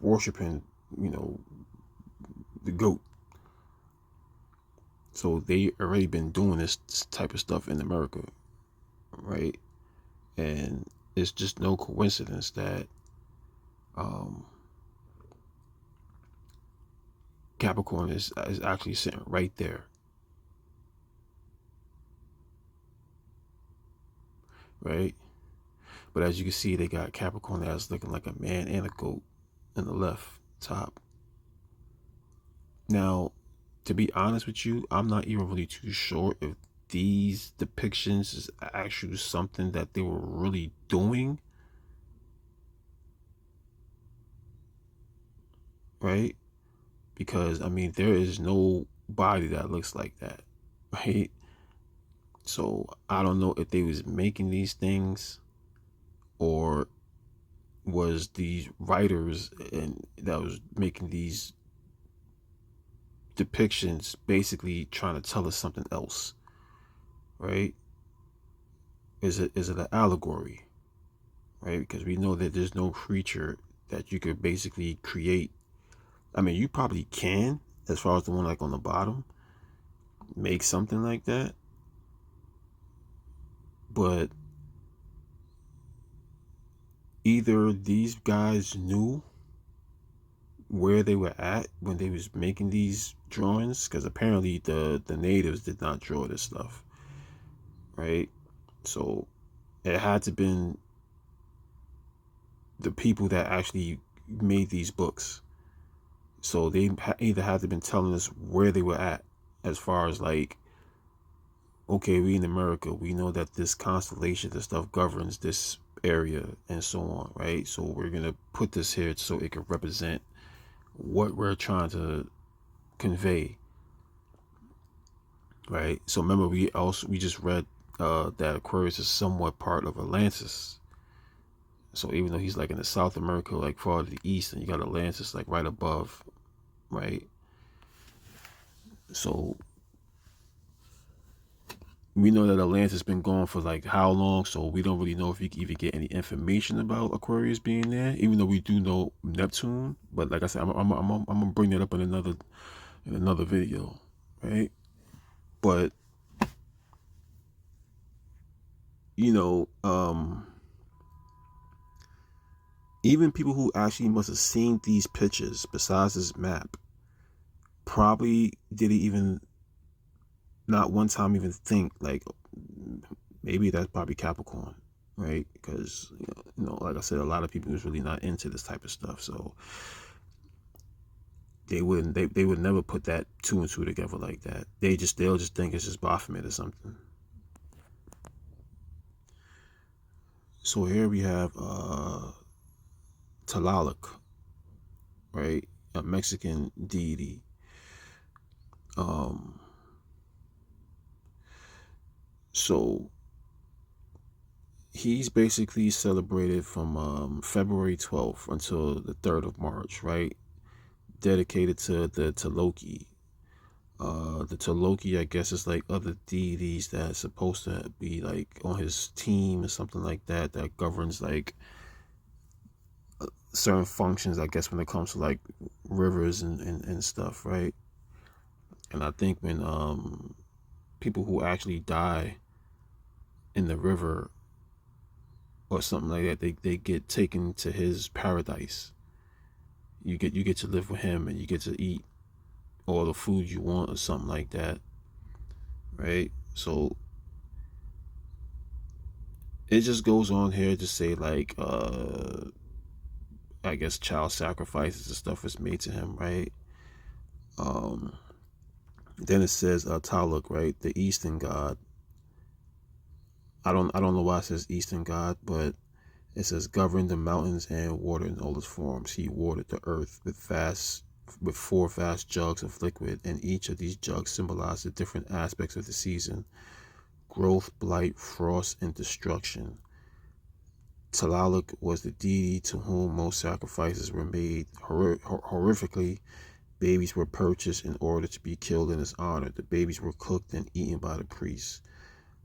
worshiping, the goat. So they already been doing this type of stuff in America, right? And it's just no coincidence that Capricorn is actually sitting right there, right? But as you can see, they got Capricorn that's looking like a man and a goat in the left top. Now, to be honest with you, I'm not even really too sure if these depictions is actually something that they were really doing, right? Because I mean, there is no body that looks like that, right? So I don't know if they was making these things, or was these writers and that was making these depictions basically trying to tell us something else, right? Is it an allegory, right? Because we know that there's no creature that you could basically create. I mean, you probably can, as far as the one like on the bottom, make something like that, but either these guys knew where they were at when they was making these drawings, because apparently the natives did not draw this stuff, right? So it had to been the people that actually made these books. So they either had to been telling us where they were at, as far as like, okay, we in America, we know that this constellation, this stuff governs this area and so on, right? So we're gonna put this here so it can represent what we're trying to convey, right? So remember, we just read that Aquarius is somewhat part of Atlantis. So even though he's like in the South America, like far to the east, and you got Atlantis like right above, right? So we know that Atlantis has been gone for like how long, so we don't really know if we can even get any information about Aquarius being there, even though we do know Neptune. But like I said, I'm gonna bring that up in another video, right? But you know, even people who actually must have seen these pictures, besides this map, probably didn't even, not one time, even think like maybe that's probably Capricorn, right? Because like I said, a lot of people is really not into this type of stuff, so they would never put that two and two together like that. They'll just think it's just Baphomet or something. So here we have Tlaloc, right? A Mexican deity. So he's basically celebrated from February 12th until the 3rd of March, right? Dedicated to the Tlaloci. The Tlaloci, I guess, is like other deities that's supposed to be like on his team or something like that, that governs like certain functions, I guess, when it comes to like rivers and stuff, right? And I think when people who actually die in the river or something like that, they get taken to his paradise. You get to live with him, and you get to eat all the food you want or something like that, right? So it just goes on here to say like I guess child sacrifices and stuff is made to him, right? um then it says Tlaloc, right, the eastern god. I don't know why it says eastern god, but it says govern the mountains and water in all its forms. He watered the earth with four vast jugs of liquid, and each of these jugs symbolized the different aspects of the season: growth, blight, frost, and destruction. Tlaloc was the deity to whom most sacrifices were made. Horrifically, babies were purchased in order to be killed in his honor. The babies were cooked and eaten by the priests.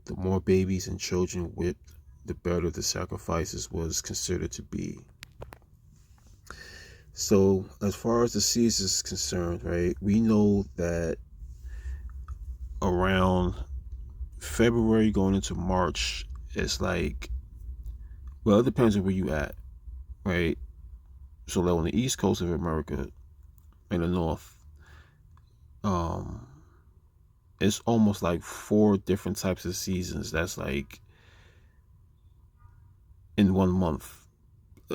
The more babies and children whipped, the better the sacrifices was considered to be. So as far as the season is concerned, right, we know that around February going into March, it's like, well, it depends on where you at, right? So like on the east coast of America, in the north, um, it's almost like 4 different types of seasons that's like in 1 month,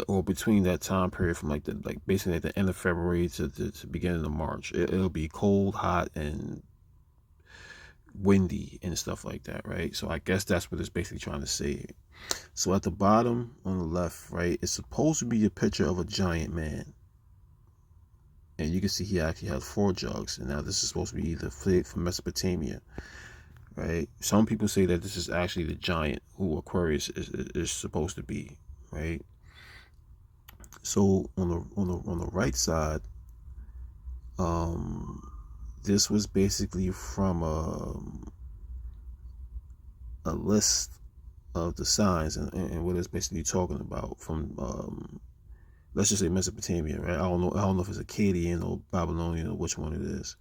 or between that time period from like basically at the end of February to the beginning of March. It'll be cold, hot, and windy and stuff like that, right? So I guess that's what it's basically trying to say. So at the bottom on the left, right, it's supposed to be a picture of a giant man, and you can see he actually has 4 jugs. And now this is supposed to be either from Mesopotamia, right? Some people say that this is actually the giant who Aquarius is supposed to be, right? So on the right side, this was basically from a list of the signs and what it's basically talking about from let's just say Mesopotamia, right? I don't know if it's Akkadian or Babylonian or which one it is.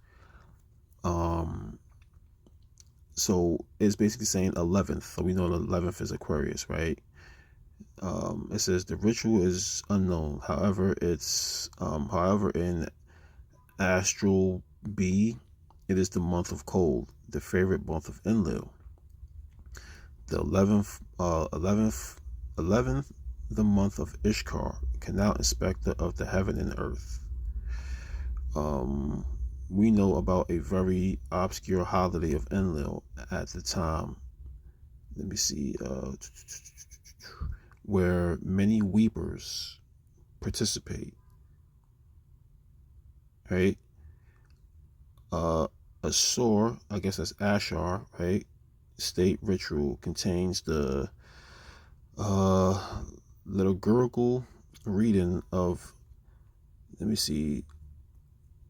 So it's basically saying 11th. So we know the 11th is Aquarius, right? It says the ritual is unknown. However, in Astral B, it is the month of cold, the favorite month of Enlil. The 11th, the month of Ishkar, canal inspector of the heaven and earth. We know about a very obscure holiday of Enlil at the time. Let me see, where many weepers participate, right? A sore, I guess that's Ashar, right? State ritual contains the liturgical reading of, let me see,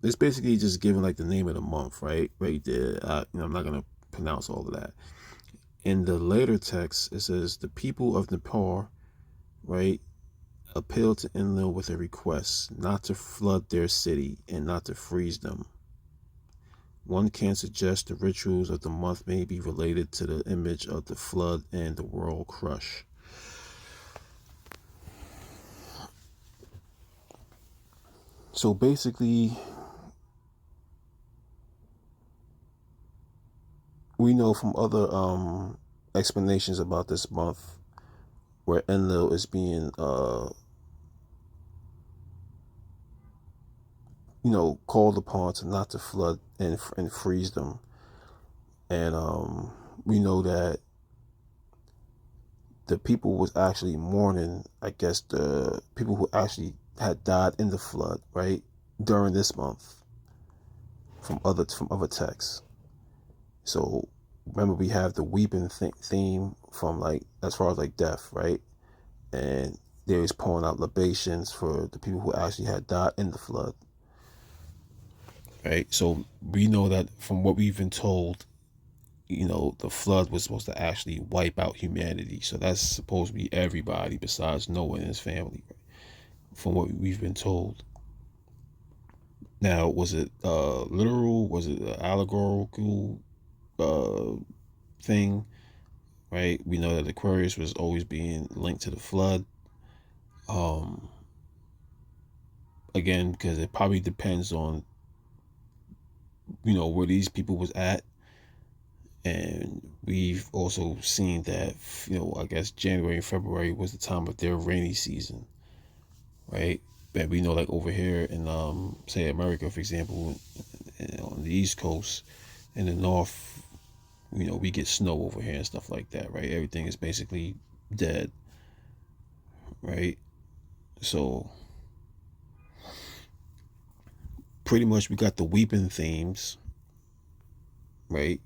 it's basically just giving like the name of the month, right there. I'm not gonna pronounce all of that. In the later text, it says the people of Nepal, right, appeal to Enlil with a request not to flood their city and not to freeze them. one can suggest the rituals of the month may be related to the image of the flood and the world crush. So basically, we know from other explanations about this month where Enlil is being called upon to not to flood and freeze them. And we know that the people was actually mourning, I guess, the people who actually had died in the flood, right, during this month, from other texts. So remember, we have the weeping theme from, like, as far as like death, right, and there is pouring out libations for the people who actually had died in the flood, right. So we know that from what we've been told, the flood was supposed to actually wipe out humanity. So that's supposed to be everybody besides Noah and his family, right? From what we've been told. Now, was it literal? Was it an allegorical thing? Right? We know that Aquarius was always being linked to the flood. Um, Again, because it probably depends on where these people was at, and we've also seen that I guess January and February was the time of their rainy season, right? But we know, like, over here in say America, for example, on the East Coast, in the North, we get snow over here and stuff like that, right? Everything is basically dead, right? So pretty much we got the weeping themes, right?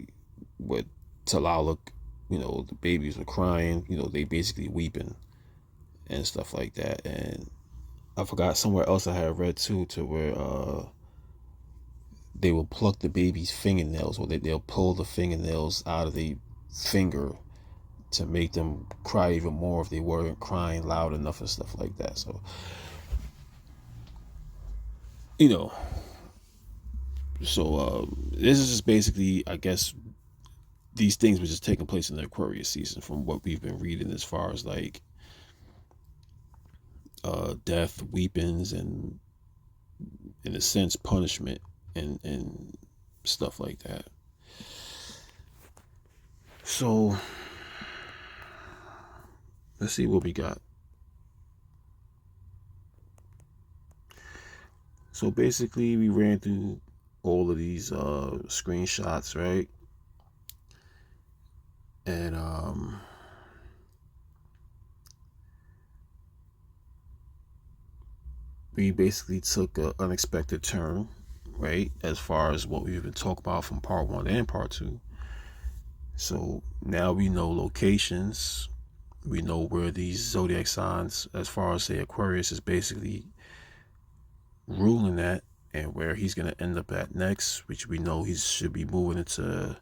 With Talalik, the babies were crying, they basically weeping and stuff like that. And I forgot somewhere else I had read too, to where they will pluck the baby's fingernails, or they'll pull the fingernails out of the finger to make them cry even more if they weren't crying loud enough and stuff like that. So, you know, this is just basically, I guess, these things were just taking place in the Aquarius season from what we've been reading, as far as like death, weepings, and in a sense punishment and stuff like that. So let's see what we got. So basically, we ran through all of these screenshots, right? And we basically took an unexpected turn, right, as far as what we've been talking about from part 1 and part 2. So now we know locations. We know where these zodiac signs, as far as say Aquarius, is basically ruling at, and where he's going to end up at next, which we know he should be moving into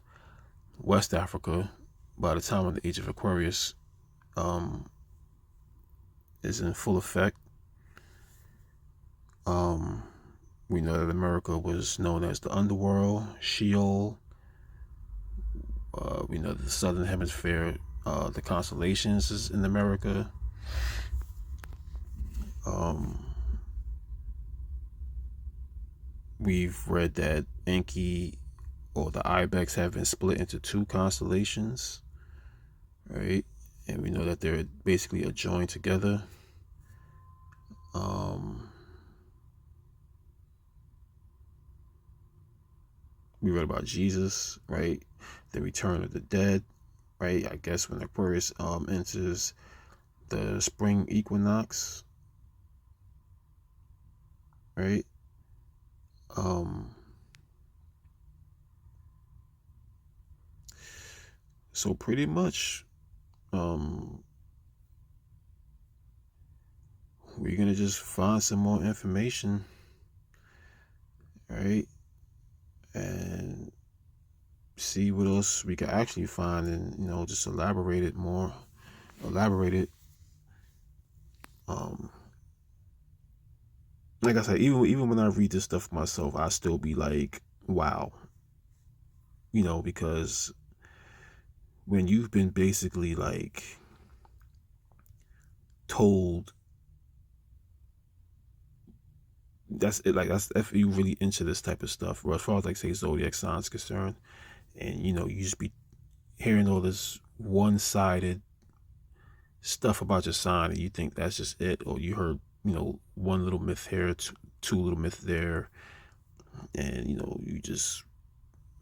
West Africa by the time of the age of Aquarius is in full effect. We know that America was known as the underworld, Sheol. We know the southern hemisphere, the constellations is in America. We've read that Enki, or the Ibex, have been split into 2 constellations, right? And we know that they're basically joined together. We read about Jesus, right? The return of the dead, right? I guess when Aquarius enters the spring equinox, right? So pretty much, we're gonna just find some more information, right? And see what else we can actually find, and just elaborate it more. Like I said, even when I read this stuff myself, I still be like, wow, because when you've been basically like told, that's it, like that's if you really into this type of stuff, or as far as like say zodiac signs concerned, and you just be hearing all this one-sided stuff about your sign, and you think that's just it, or you heard one little myth here, two little myths there, and you just,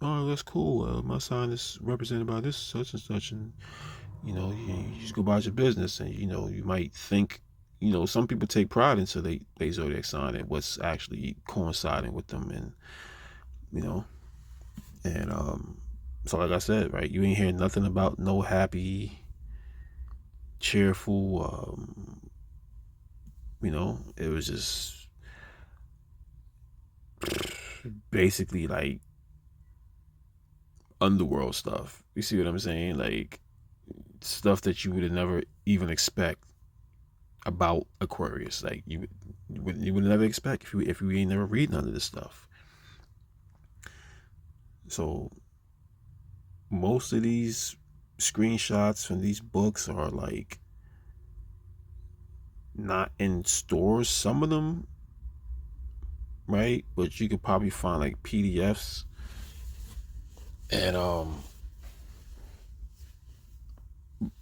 oh, that's cool, my sign is represented by this such and such, and you just go about your business, and you might think, some people take pride into they zodiac sign and what's actually coinciding with them, and you know and so like I said, right, you ain't hearing nothing about no happy, cheerful, it was just basically like underworld stuff. You see what I'm saying? Like stuff that you would have never even expect about Aquarius. Like you would never expect if you ain't never read none of this stuff. So most of these screenshots from these books are like not in stores. Some of them, right? But you could probably find like PDFs, and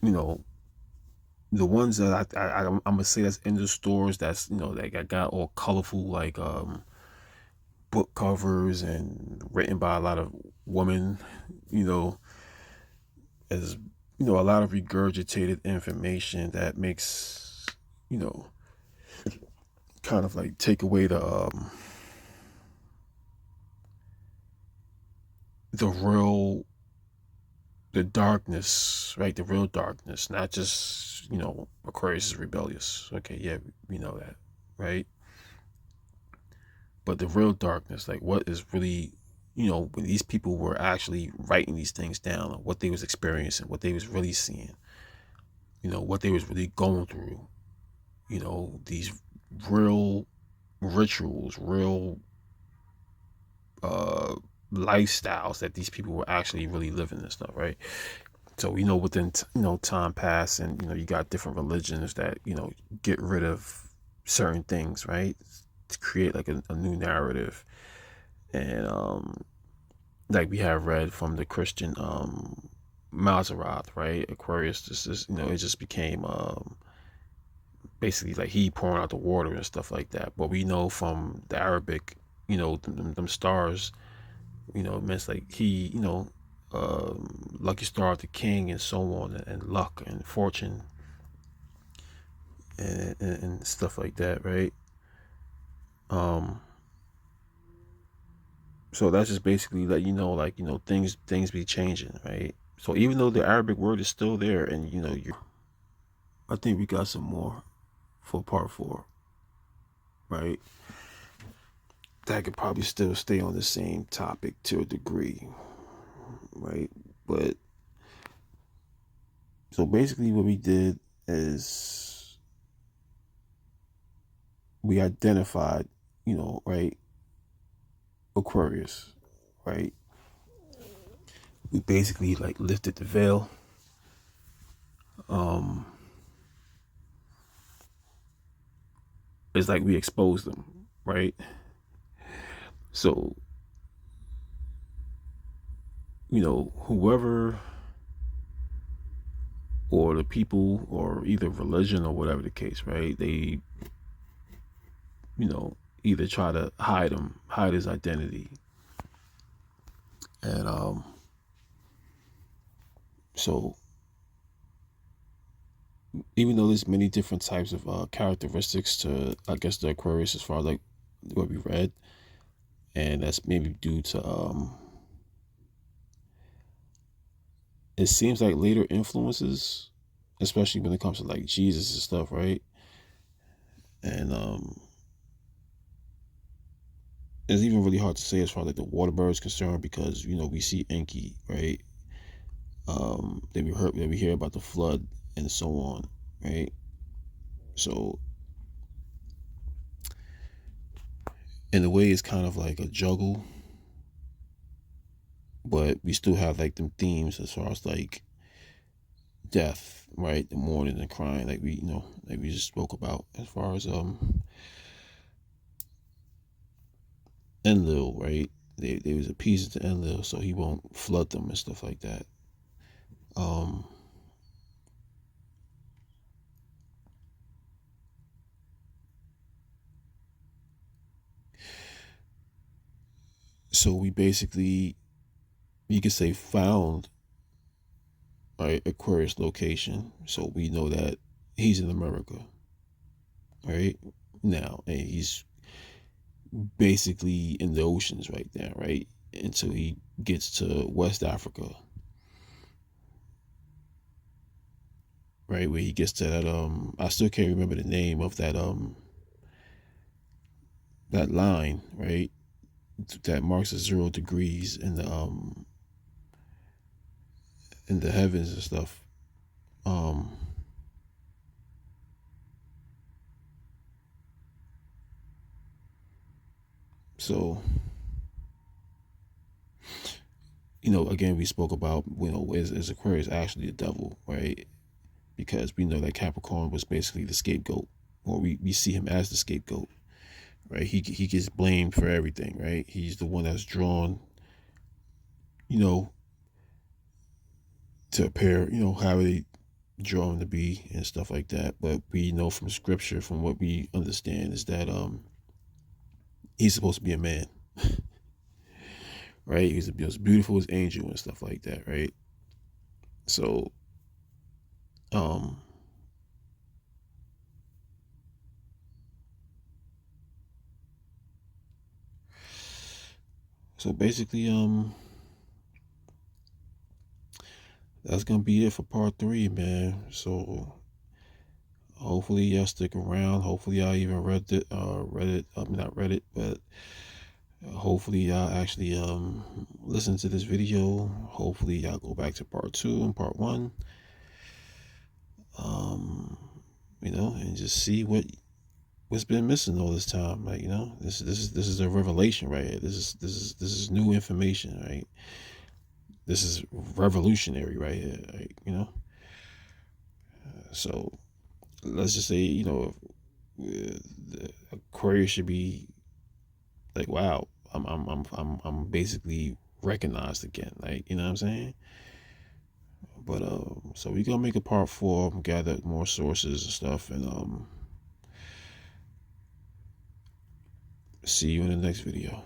you know, the ones that I'm gonna say that's in the stores, that's that got all colorful, like book covers and written by a lot of women, you know, as a lot of regurgitated information that makes you know kind of like take away the real, the darkness, right? The real darkness, not just Aquarius is rebellious. Okay, yeah, we know that, right? But the real darkness, like what is really, when these people were actually writing these things down, what they was experiencing, what they was really seeing, what they was really going through, these real rituals, real uh lifestyles that these people were actually really living and stuff, right? So within time pass, and you got different religions that get rid of certain things, right, to create like a new narrative. And like we have read from the Christian Maseroth, right, Aquarius, this is it just became basically like he pouring out the water and stuff like that. But we know from the Arabic, them stars, it means like he, lucky star of the king, and so on, and luck and fortune, and stuff like that, right? Um, so that's just basically let like things be changing, right? So even though the Arabic word is still there, and I think we got some more for part 4, right? That could probably still stay on the same topic to a degree, right? But so basically, what we did is we identified, right, Aquarius, right? We basically like lifted the veil. Um, it's like we exposed them, right? So, whoever, or the people, or either religion or whatever the case, right? They, either try to hide his identity. And so even though there's many different types of characteristics to, I guess, the Aquarius, as far as like what we read, and that's maybe due to it seems like later influences, especially when it comes to like Jesus and stuff, right? And it's even really hard to say as far as like the water bird is concerned, because we see Enki, right? That we hear about the flood and so on, right? So in a way, it's kind of like a juggle but we still have like them themes as far as like death, right? The mourning and crying, like we, like we just spoke about, as far as Enlil, right? They was appeasing to Enlil, so he won't flood them and stuff like that. Um, so we basically, you could say, found, right, Aquarius location, so we know that he's in America, right? Now, and he's basically in the oceans right now, right? Until he gets to West Africa, right? Where he gets to that I still can't remember the name of that line, right? That marks the 0 degrees in the heavens and stuff. Um so again, we spoke about, is Aquarius actually the devil, right? Because we know that Capricorn was basically the scapegoat, or we see him as the scapegoat, right? He gets blamed for everything, right? He's the one that's drawn, you know, to appear, how they draw him to be and stuff like that. But we know from scripture, from what we understand, is that he's supposed to be a man, right? He's as beautiful as angel and stuff like that, right? So um so basically, that's gonna be it for part 3, man. So hopefully y'all stick around. Hopefully y'all even read it. I mean, not read it, but hopefully y'all actually listen to this video. Hopefully y'all go back to part 2 and part 1. Um, and just see what's been missing all this time. Like, this is a revelation right here. This is new information, right? This is revolutionary right here, like. So let's just say, the Aquarius should be like, wow, I'm basically recognized again, like, you know what I'm saying? But so we gonna make a part 4, gather more sources and stuff, and see you in the next video.